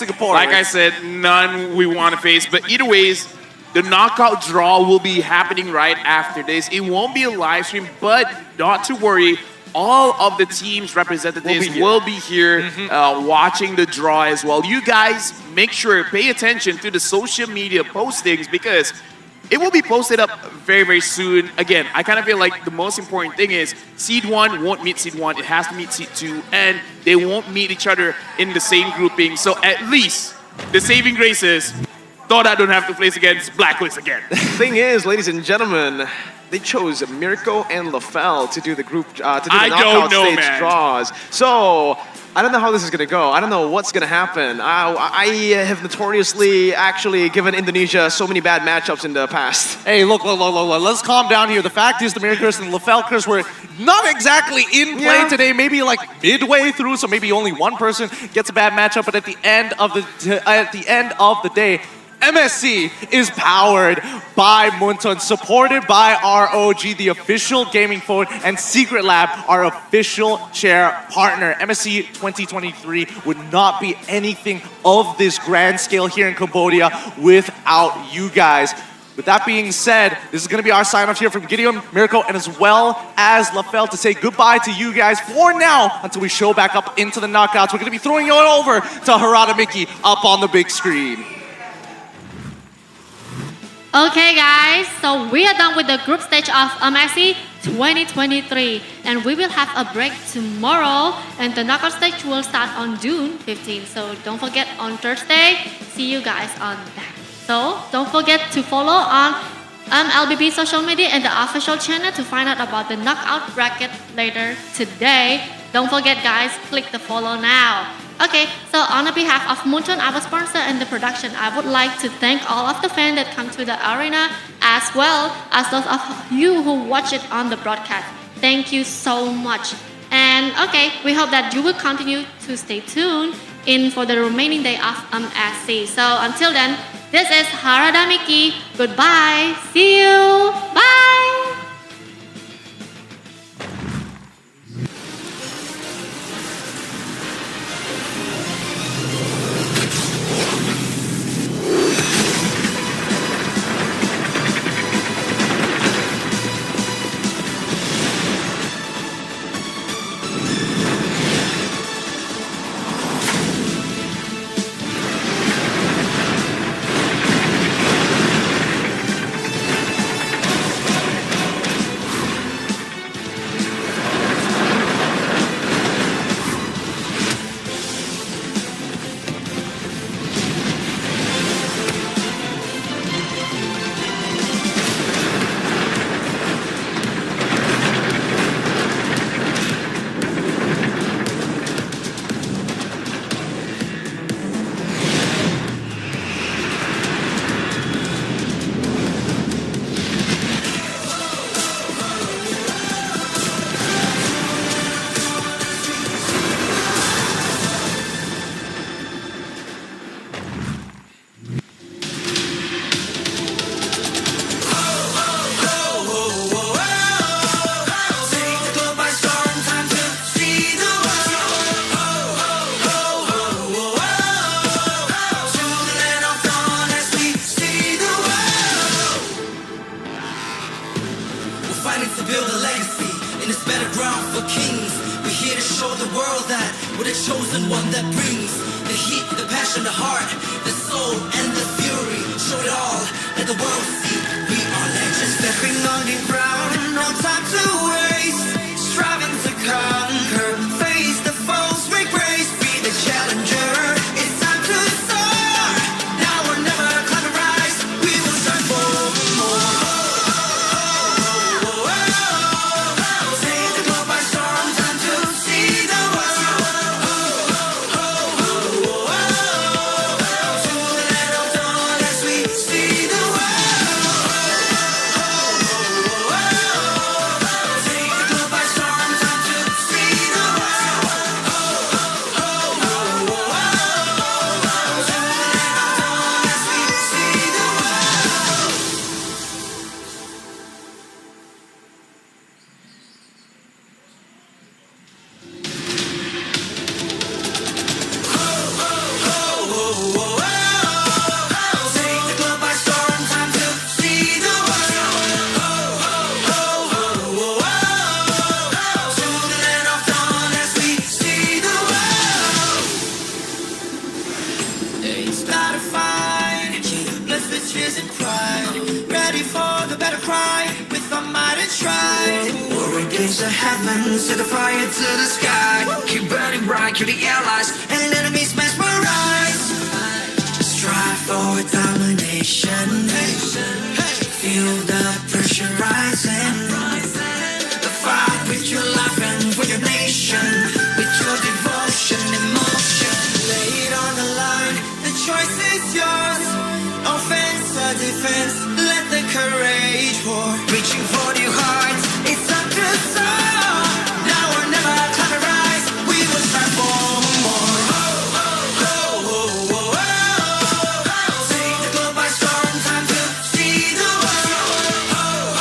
Singaporean. Like I said, none we want to face. But either ways, the knockout draw will be happening right after this. It won't be a live stream, but not to worry. All of the team's representatives will be here watching the draw as well. You guys make sure, pay attention to the social media postings, because it will be posted up very, very soon. Again, I kind of feel like the most important thing is Seed 1 won't meet Seed 1. It has to meet Seed 2, and they won't meet each other in the same grouping. So at least the saving grace is thought I don't have to place against Blacklist again. The thing is, ladies and gentlemen, they chose Mirko and LaFell to do the group, to do the knockout stage draws. So I don't know how this is gonna go. I don't know what's gonna happen. I have notoriously actually given Indonesia so many bad matchups in the past. Hey, look, let's calm down here. The fact is the Miracles and LaFell were not exactly in play today, maybe like midway through, so maybe only one person gets a bad matchup, but at the end of the day, MSC is powered by Munton, supported by ROG, the official gaming phone, and Secret Lab, our official chair partner. MSC 2023 would not be anything of this grand scale here in Cambodia without you guys. With that being said, this is going to be our sign-off here from Gideon, Mirko, and as well as LaFell to say goodbye to you guys for now until we show back up into the knockouts. We're going to be throwing it over to Harada Mickey up on the big screen. Okay guys, so we are done with the group stage of MSC 2023, and we will have a break tomorrow, and the knockout stage will start on June 15th. So don't forget, on Thursday, see you guys on that. So don't forget to follow on LBB social media and the official channel to find out about the knockout bracket later today. Don't forget guys, click the follow now. Okay, so on behalf of Munton, our sponsor and the production, I would like to thank all of the fans that come to the arena, as well as those of you who watch it on the broadcast. Thank you so much. And okay, we hope that you will continue to stay tuned in for the remaining day of MSC. So until then, this is Harada Miki. Goodbye. See you. Bye. Striving to conquer, face the foes, make race, be the challenger. It's time the heavens, set the fire to the sky. Keep burning bright, kill the allies, and enemies mesmerize. Strive for domination. Feel the pressure rising. The fight with your life and for your nation. With your devotion, emotion. Lay it on the line, the choice is yours. Offense or defense, let the courage pour. Reaching for your heart, it's up to soar. Now or never, climb and rise. We will strive for more. Take the globe by storm, time to see the world.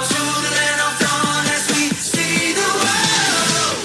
To the land of dawn as we see the world.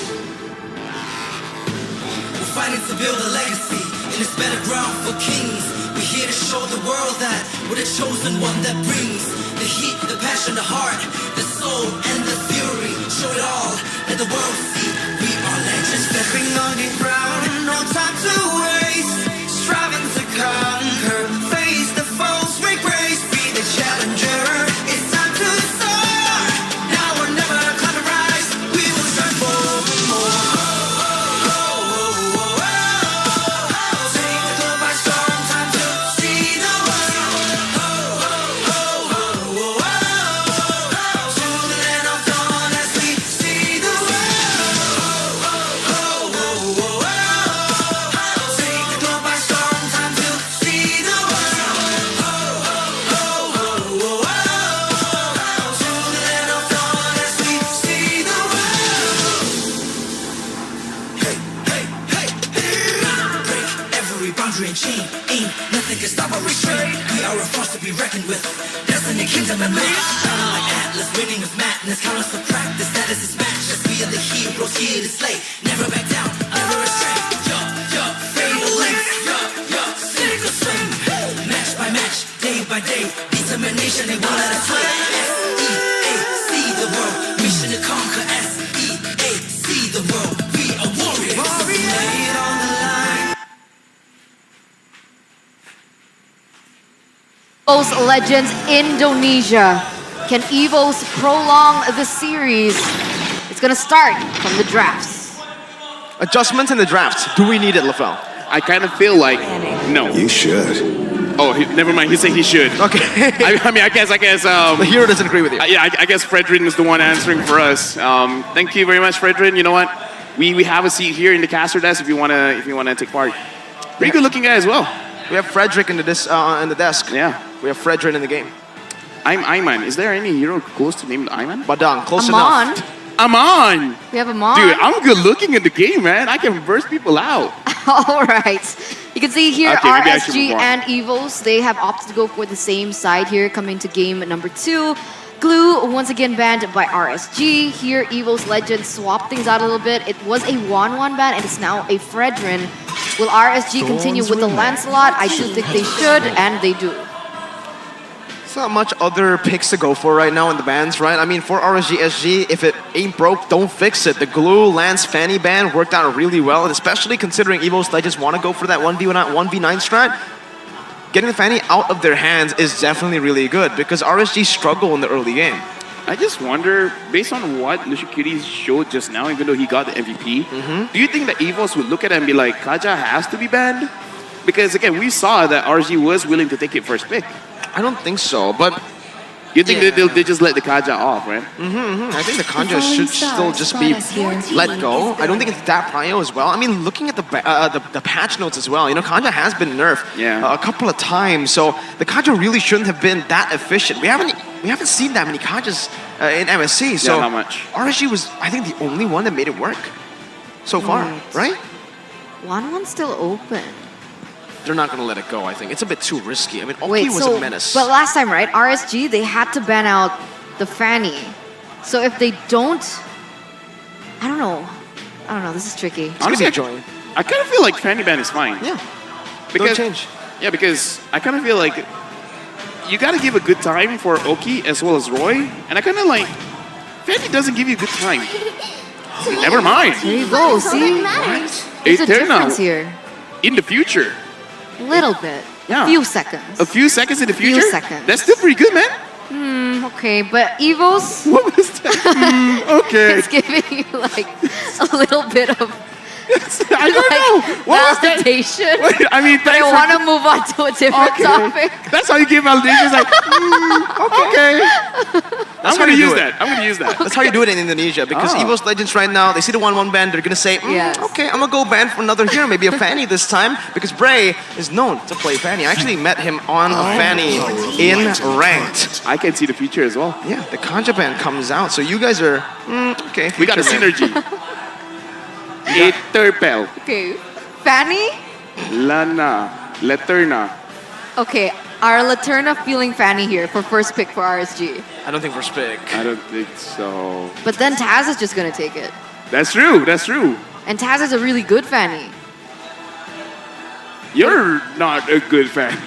We're fighting to build a legacy in this battleground for kings. We're here to show the world that we're the chosen one that brings the heat, the passion, the heart, the soul, and the fury. Show it all, let the world see we are legends. Stepping on the ground, no time to waste. Striving to conquer, face the foes, make grace, be the challenger. It's time to soar. Now or never, climb and rise. We will strive for more. Take the globe by storm, time to see the world. To the land of dawn as we see the world. Take the globe by storm, time to see the world. To the land of dawn as we see the world. Hey, hey, hey, hey. Break every boundary and chain. Ain't nothing can stop or restrain. We are a force to be reckoned with. Destiny, kingdom, and man. Shining like Atlas, winning of madness. Count us for practice, that is his match. As we are the heroes here to slay. Never back down, never astray. Fatal length. Cynical swing. Match by match, day by day. Determination, they won't let us sway. S-E-A, see the world. Mission to conquer. S-E-A, see the world. We are warriors. Lay it on the line. EVO's Legends Indonesia. Can EVO's prolong the series? It's gonna start from the drafts. Adjustments in the drafts. Do we need it, LaFell? I kind of feel like no. You should. Oh, never mind. He said he should. Okay. I mean, I guess. The hero doesn't agree with you. Yeah, I guess Fredrin is the one answering for us. Thank you very much, Fredrin. You know what? We have a seat here in the caster desk if you wanna take part. Pretty good looking guy as well. We have Frederick in the desk. Yeah. We have Fredrin in the game. I'm Ayman. Is there any hero close to name Ayman? Badang, close Amon. enough. Amon. We have Amon. Dude, I'm good looking in the game, man. I can burst people out. All right. You can see here Okay, maybe I should move RSG on. and EVOs, they have opted to go for the same side here coming to game number 2. Glue once again banned by RSG. Here EVO's Legends swap things out a little bit. It was a 1-1 ban and it's now a Fredrin. Will RSG continue with the Lancelot? I do think they should, and they do. There's not much other picks to go for right now in the bans, right? I mean, for RSG SG, if it ain't broke, don't fix it. The Glue Lance Fanny ban worked out really well, and especially considering EVO's Legends want to go for that 1v9 strat. Getting the Fanny out of their hands is definitely really good because RSG struggle in the early game. I just wonder, based on what Lushikiri showed just now, even though he got the MVP, do you think that EVOs would look at it and be like, Kaja has to be banned? Because again, we saw that RSG was willing to take it first pick. I don't think so, but you think that they just let the Kaja off, right? I think the Kaja should still just be let go. I don't think it's that prio as well. I mean, looking at the patch notes as well, you know, Kaja has been nerfed a couple of times, so the Kaja really shouldn't have been that efficient. We haven't seen that many Kajas in MSC, so not much. RSG was, I think, the only one that made it work so far, right? 1-1 still open. They're not going to let it go, I think. It's a bit too risky. I mean, Oki Wait, was so, a menace. but last time, right, RSG, they had to ban out the Fanny. So if they don't, I don't know, this is tricky. Honestly, I kind of feel like Fanny ban is fine. Yeah. Because, don't change. Yeah, because I kind of feel like you got to give a good time for Oki as well as Roy. And I kind of like, Fanny doesn't give you a good time. Never mind. There you go, see? There's a difference here. In the future. A little bit. Yeah. A few seconds. A few seconds in the future? Few seconds. That's still pretty good, man. Okay, but Evo's What was that? Okay. it's giving you like a little bit of I don't know. What was that? validation. Wait, I mean, But I thanks for- want to move on to a different Okay. topic. That's how you give validation. It's like, okay. I'm how gonna you use do it. that. I'm gonna use that. That's how you do it in Indonesia because Oh. EVO's Legends right now, they see the 1-1 ban, they're gonna say, Yes. okay, I'm gonna go ban for another hero, maybe a Fanny this time because Bray is known to play Fanny. I actually met him on a Fanny in Ranked. I can see the future as well. Yeah, the Kanja ban comes out, so you guys are, okay. We got a future man. synergy. Eterpel, Okay, Fanny. Lana, Leterna. Okay, are Laterna feeling Fanny here for first pick for RSG? I don't think we're spick. I don't think so. But then Taz is just gonna take it, That's true. That's true. and Taz is a really good Fanny. You're not a good fan.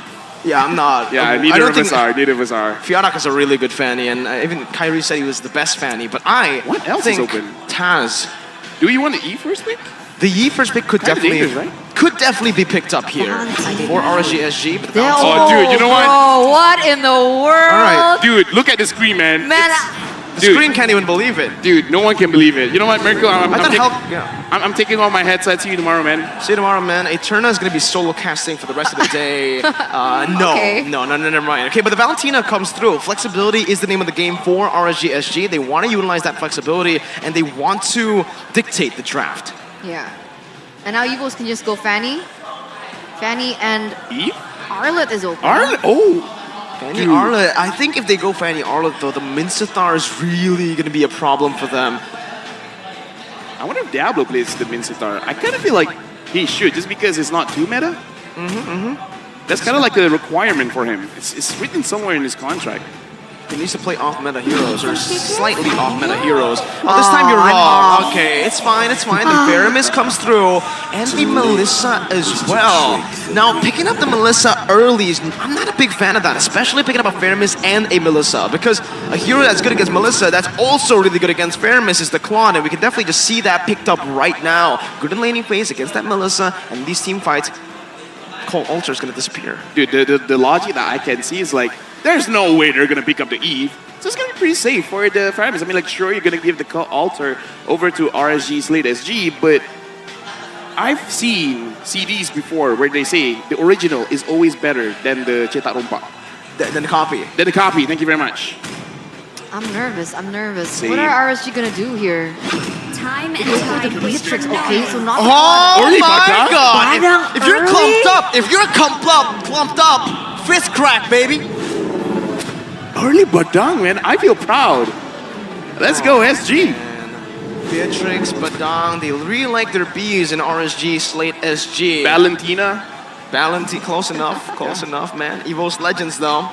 Yeah, I'm not. Yeah, I neither don't of us think are. Neither of us are. Fiodak is a really good Fanny, and even Kyrie said he was the best Fanny, but I What else is think open? Taz. Do you want the E first pick? The Yi first pick could Kinda definitely dangerous, right? could definitely be picked up here for RSG SG. But They're- Oh, dude, you know what? Bro, what in the world? right. Dude, look at the screen, man. Man, the dude. screen can't even believe it. Dude, no one can believe it. You know what, Mirko? I thought I'm taking all my headsets. See you tomorrow, man. See you tomorrow, man. Eterna is going to be solo casting for the rest of the day. No, Okay. no, never mind. Okay, but the Valentina comes through. Flexibility is the name of the game for RSG SG. They want to utilize that flexibility, and they want to dictate the draft. yeah. And now Evos can just go Fanny. Fanny and E? Arlet is open. Arlen? Oh. Fanny Dude. Arlet, I think if they go Fanny Arlet, though, the Mincetar is really going to be a problem for them. I wonder if Diablo plays the Mincetar. I kind of feel like he should, just because it's not too meta. That's kind of like a requirement for him. It's written somewhere in his contract. He needs to play off-meta heroes, or slightly off-meta heroes. Oh, this time you're I'm wrong. off. Okay, it's fine, it's fine. The Veramis comes through, and the Melissa as well. Now, picking up the Melissa early, I'm not a big fan of that, especially picking up a Veramis and a Melissa, because a hero that's good against Melissa, that's also really good against Veramis is the Klon, and we can definitely just see that picked up right now. Good in laning phase against that Melissa, and these team fights, Cole Ultra is going to disappear. Dude, the logic that I can see is like, there's no way they're going to pick up the Eve. So it's going to be pretty safe for the Faramis. I mean, like, sure, you're going to give the altar over to RSG Slate SG, but I've seen CDs before where they say the original is always better than the Cetak Rompak. Then the copy. Then the copy. Thank you very much. I'm nervous. Same. What are RSG gonna do here? Time and With tide the waits for Beatrix, no okay, one. so not Oh Early my Badang? god! Badang If you're early? clumped up, if you're clumped up, fist crack, baby. Early Badang, man. I feel proud. Let's go, SG. And Beatrix, Badang, they really like their Bs in RSG, Slate SG. Valentina. Valenti, close enough, man. Evo's Legends, though.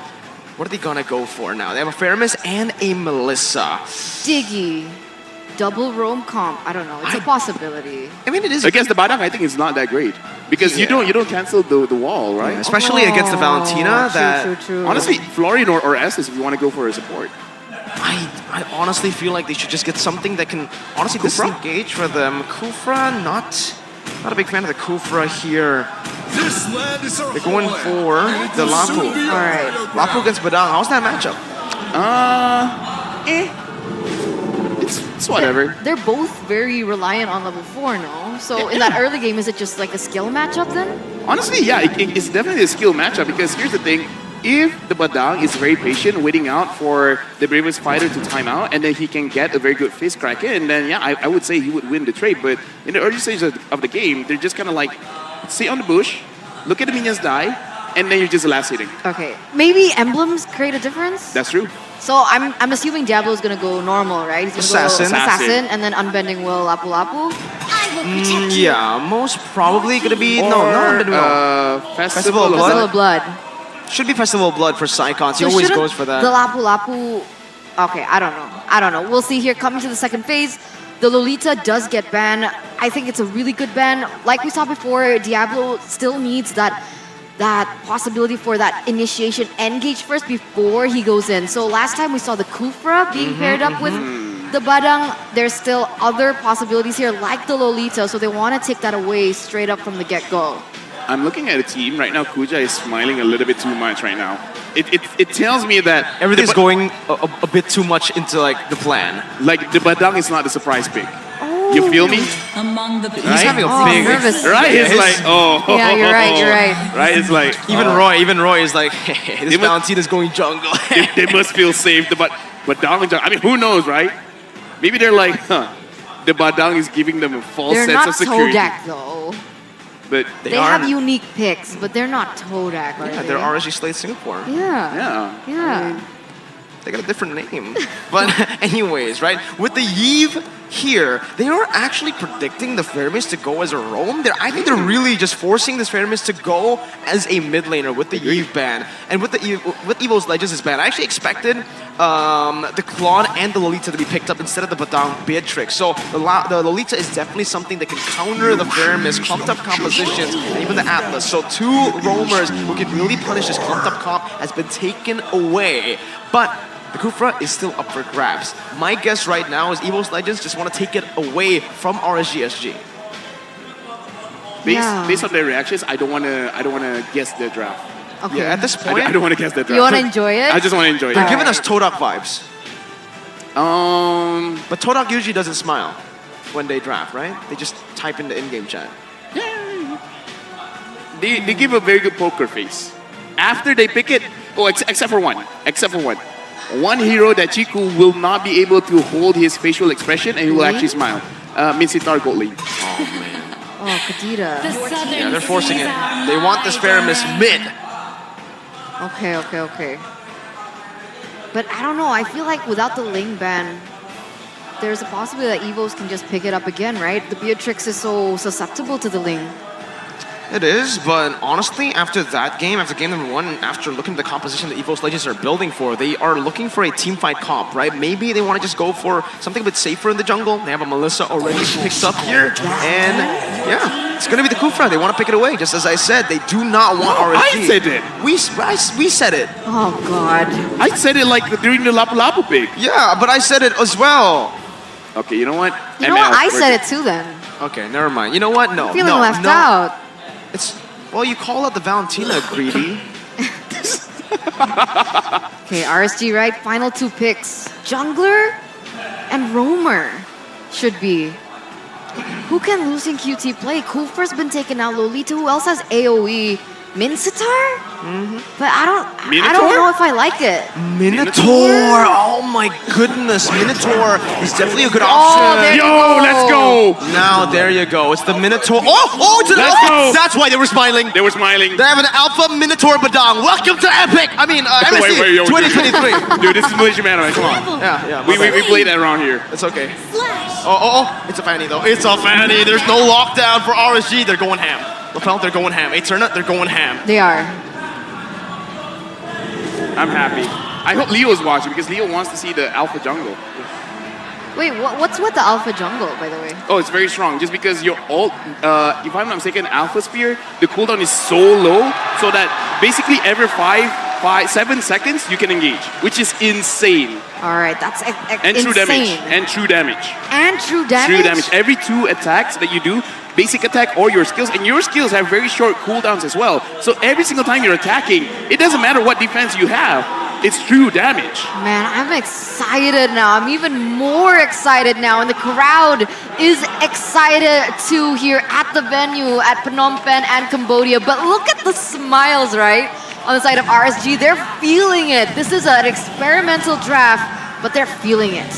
What are they gonna go for now? They have a Faramis and a Melissa. Diggy. Double roam comp. I don't know. It's a possibility. I mean, it is Against the Badang, I think it's not that great. Because you don't cancel the wall, right? especially against the Valentina. True. Honestly, Florian or Estes if you want to go for a support. I honestly feel like they should just get something that can honestly Kufra? disengage for them. Kufra, not a big fan of the Kufra here. They're going for the Lapu. Alright. Lapu against Badang. How's that matchup? It's whatever. They're both very reliant on level 4, no? So in that early game, is it just like a skill matchup then? Honestly, yeah, it's definitely a skill matchup because here's the thing. If the Badang is very patient, waiting out for the bravest fighter to time out, and then he can get a very good face crack in, then yeah, I would say he would win the trade. But in the early stages of the game, they're just kind of like, sit on the bush, look at the minions die, and then you're just last hitting. Okay. Maybe emblems create a difference? That's true. So I'm assuming Diablo's gonna go normal, right? He's gonna Assassin. go assassin, and then unbending will Lapu Lapu. I will protect you. Yeah, most probably gonna be Or, not Festival of Blood? Blood. Festival of Blood. should be Festival of Blood for Psychons. He So always shouldn't goes for that. The Lapu Lapu. Okay, I don't know. We'll see here. Coming to the second phase, the Lolita does get banned. I think it's a really good ban. Like we saw before, Diablo still needs that possibility for that initiation engage first before he goes in. So last time we saw the Kufra being paired up with the Badang. There's still other possibilities here like the Lolita, so they want to take that away straight up from the get-go. I'm looking at a team right now. Kuja is smiling a little bit too much right now. It tells me that Everything's going a bit too much into like the plan. like the Badang is not the surprise pick. You feel me? Among the He's having a big nervous. Right? It's like, oh. Yeah, you're right, you're right. Right? It's like, Even oh, Roy is like, hey, this Valentina's going jungle. they must feel safe. But Badang, I mean, who knows, right? Maybe they're like, the Badang is giving them a false They're sense not of security. Tdk though. But They have unique picks, but they're not Tdk, are Yeah, they? they're RSG Slate Singapore. Yeah. yeah. They got a different name. But anyways, right? With the Yves here, they are actually predicting the Fermis to go as a roam. I think they're really just forcing this Fermis to go as a mid laner with the Yves ban. And with Evo's Legends' ban, I actually expected the Claude and the Lolita to be picked up instead of the Badang Beatrix. So the Lolita is definitely something that can counter the Fermis, clumped up compositions, and even the Atlas. So two roamers who can really punish this clumped up comp has been taken away. But the Kufra is still up for grabs. My guess right now is Evo's Legends just want to take it away from RSGSG. Based on their reactions, I don't wanna guess their draft. Okay. Yeah, at this point, I don't want to guess their draft. You want to enjoy it? I just want to enjoy they're it. giving us Tdk vibes. But Tdk usually doesn't smile when they draft, right? They just type in the in-game chat. They give a very good poker face. After they pick it, except for one. One hero that Chiku will not be able to hold his facial expression and he will actually smile. Minsitar Gold Lane. Oh man. Oh, Kadita. Yeah, they're forcing it. They want this Fermis mid. Okay. But I don't know. I feel like without the Ling ban, there's a possibility that Evos can just pick it up again, right? The Beatrix is so susceptible to the Ling. It is, but honestly, after that game, after game number one, and after looking at the composition that Evo's Legends are building for, they are looking for a teamfight comp, right? Maybe they want to just go for something a bit safer in the jungle. They have a Melissa already picked up here, and yeah, it's gonna be the Kufra. They want to pick it away, just as I said. They do not want RSG. I said it. We said it. Oh God. I said it like during the Lapu Lapu pick. Yeah, but I said it as well. Okay, you know what? You know what? I said it too then. Okay, never mind. You know what? No, Feeling left out. Well, you call out the Valentina greedy. Okay, RSG, right? Final two picks. Jungler and Roamer should be. Who can lose in QT play? Kufra's been taken out. Lolita, who else has AoE? Minsitar? But I don't know if I like it. Minotaur! Oh my goodness, Minotaur is definitely a good option. there you Yo, let's go! Now there you go. It's the Minotaur. It's an Let's go! That's why they were smiling. They were smiling. They have an Alpha Minotaur Badang. Welcome to Epic. I mean, MSC Wait, 2023. Dude, this is Malaysia man. Come on. Yeah. We played that around here. It's okay. It's a Fanny though. It's a Fanny. There's no lockdown for RSG. They're going ham. Lapel, they're going ham. Eterna, they're going ham. They are. I'm happy. I hope Leo's watching because Leo wants to see the Alpha Jungle. Wait, what's with the Alpha Jungle, by the way? Oh, it's very strong. Just because your ult, if I'm not mistaken, Alpha Spear, the cooldown is so low, so that basically every 7 seconds you can engage, which is insane. All right, that's And insane. true damage. And true damage. And true damage? True damage. Every 2 attacks that you do, basic attack or your skills, and your skills have very short cooldowns as well. So every single time you're attacking, it doesn't matter what defense you have, it's true damage. Man, I'm excited now. I'm even more excited now, and the crowd is excited too here at the venue at Phnom Penh and Cambodia. But look at the smiles, right? On the side of RSG, they're feeling it. This is an experimental draft, but they're feeling it.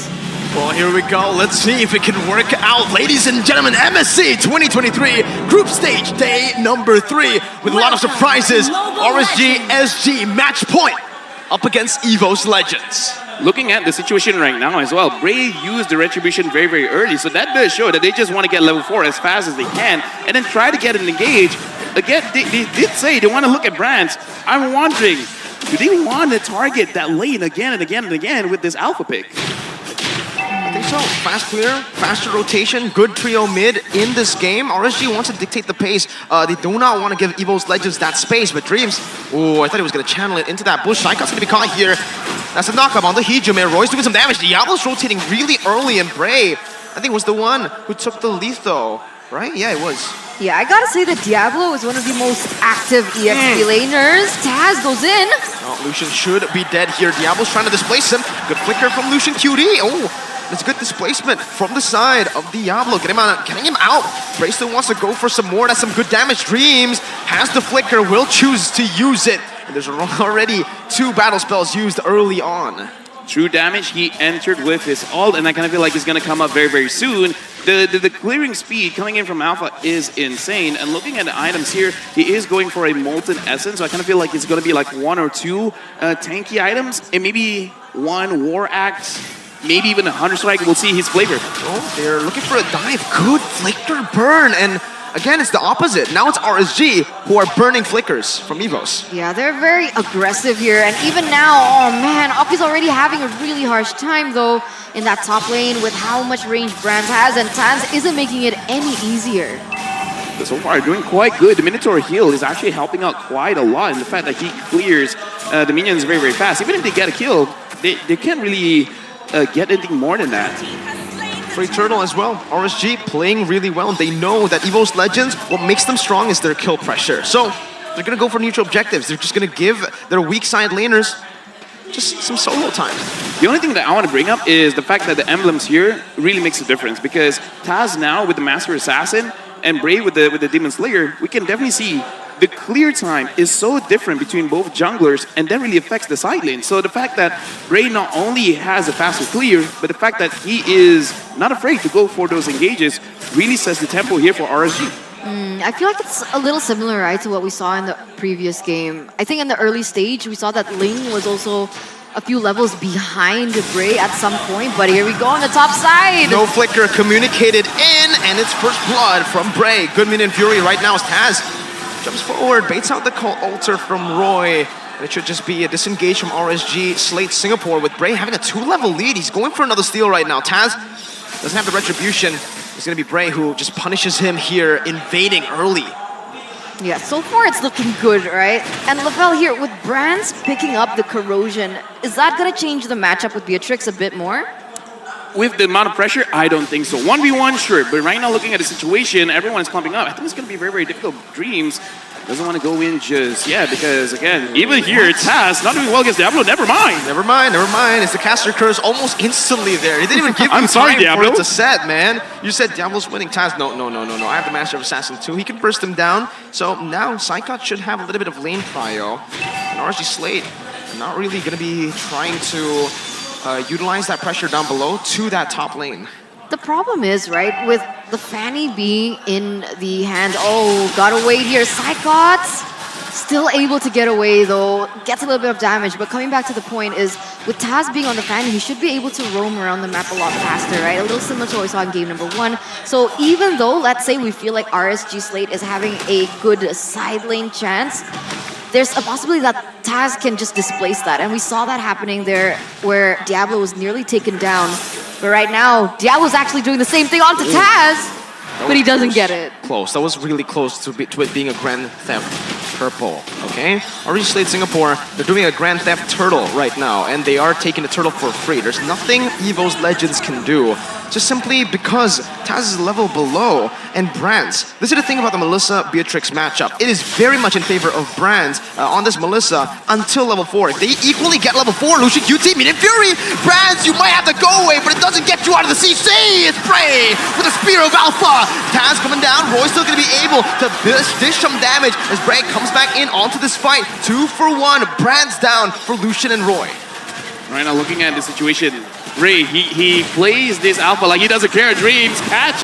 Well, here we go. Let's see if it can work out. Ladies and gentlemen, MSC 2023 Group Stage Day number 3 with a lot of surprises. RSG SG match point up against Evo's Legends. Looking at the situation right now as well, Bray used the Retribution very, very early, so that does show that they just want to get level 4 as fast as they can and then try to get an engage. Again, they did say they want to look at brands. I'm wondering, do they want to target that lane again and again and again with this Alpha pick? I think so. Fast clear, faster rotation, good trio mid in this game. RSG wants to dictate the pace. They do not want to give Evo's Legends that space, but Dreams, I thought he was going to channel it into that bush. Shaika's going to be caught here. That's a knockup on the Heejum. Roy's doing some damage. Diablo's rotating really early, and Bray, I think, was the one who took the lethal, right? Yeah, it was. Yeah, I gotta say that Diablo is one of the most active EXP laners. Taz goes in. Oh, Lucian should be dead here. Diablo's trying to displace him. Good flicker from Lucian QD. Oh, that's good displacement from the side of Diablo. Getting him out. Bray still wants to go for some more. That's some good damage. Dreams has the flicker, will choose to use it. And there's already 2 battle spells used early on. True damage, he entered with his ult, and I kind of feel like he's going to come up very, very soon. The clearing speed coming in from Alpha is insane, and looking at the items here, he is going for a Molten Essence, so I kind of feel like it's going to be like 1 or 2 tanky items, and maybe 1 War Axe, maybe even a Hunter Strike. We'll see his flavor. Oh, they're looking for a dive. Good flicker burn, and again, it's the opposite. Now it's RSG who are burning flickers from Evos. Yeah, they're very aggressive here. And even now, oh man, Oki's already having a really harsh time though in that top lane with how much range Brands has, and Tans isn't making it any easier. So far, doing quite good. The Minotaur heal is actually helping out quite a lot in the fact that he clears the minions very, very fast. Even if they get a kill, they can't really get anything more than that. Free Turtle as well. RSG playing really well. They know that EVO's Legends, what makes them strong is their kill pressure. So they're going to go for neutral objectives. They're just going to give their weak side laners just some solo time. The only thing that I want to bring up is the fact that the emblems here really makes a difference, because Taz now with the Master Assassin and Bray with the Demon Slayer, we can definitely see the clear time is so different between both junglers, and that really affects the side lane. So the fact that Bray not only has a faster clear, but the fact that he is not afraid to go for those engages really sets the tempo here for RSG. I feel like it's a little similar, right, to what we saw in the previous game. I think in the early stage, we saw that Ling was also a few levels behind Bray at some point, but here we go on the top side. No flicker communicated in, and it's first blood from Bray. Good minion fury right now as Taz jumps forward, baits out the altar from Roy. And it should just be a disengage from RSG. Slate Singapore with Bray having a 2-level lead. He's going for another steal right now. Taz doesn't have the retribution. It's going to be Bray who just punishes him here, invading early. Yeah, so far it's looking good, right? And Lavelle here, with Brands picking up the corrosion, is that going to change the matchup with Beatrix a bit more? With the amount of pressure, I don't think so. 1v1, sure, but right now looking at the situation, everyone is clumping up. I think it's going to be very, very difficult. Dreams doesn't want to go in just yet because, again, even here, Taz not doing well against Diablo. Never mind. Never mind, never mind. It's the caster curse almost instantly there. He didn't even give I'm sorry, time Diablo. for it to set, man. You said Diablo's winning. Taz, no. I have the Master of Assassin too. He can burst him down. So now Psychot should have a little bit of lane prio. And RSG Slate not really going to be trying to utilize that pressure down below to that top lane. The problem is, right, with the Fanny being in the hand, oh, gotta wait here. Psychots still able to get away though, gets a little bit of damage, but coming back to the point is, with Taz being on the Fanny, he should be able to roam around the map a lot faster, right? A little similar to what we saw in game number 1. So even though, let's say we feel like RSG Slate is having a good side lane chance, there's a possibility that Taz can just displace that. And we saw that happening there where Diablo was nearly taken down. But right now, Diablo's actually doing the same thing onto Taz, but he doesn't get it. Close. That was really close to it being a Grand Theft Purple, okay? RSG Slate Singapore, they're doing a Grand Theft Turtle right now, and they are taking the turtle for free. There's nothing EVO's Legends can do, just simply because Taz is a level below, and Brands. This is the thing about the Melissa-Beatrix matchup. It is very much in favor of Brands on this Melissa until level 4. If they equally get level 4, Lucian QT, Minion Fury, Brands, you might have to go away, but it doesn't get you out of the CC! It's Bray with a Spear of Alpha! Taz coming down, Roy's still gonna be able to dish some damage as Bray comes back in onto this fight. 2 for 1, Brands down for Lucian and Roy. Right now, looking at the situation, Ray, he plays this alpha like he doesn't care. Dreams, catch.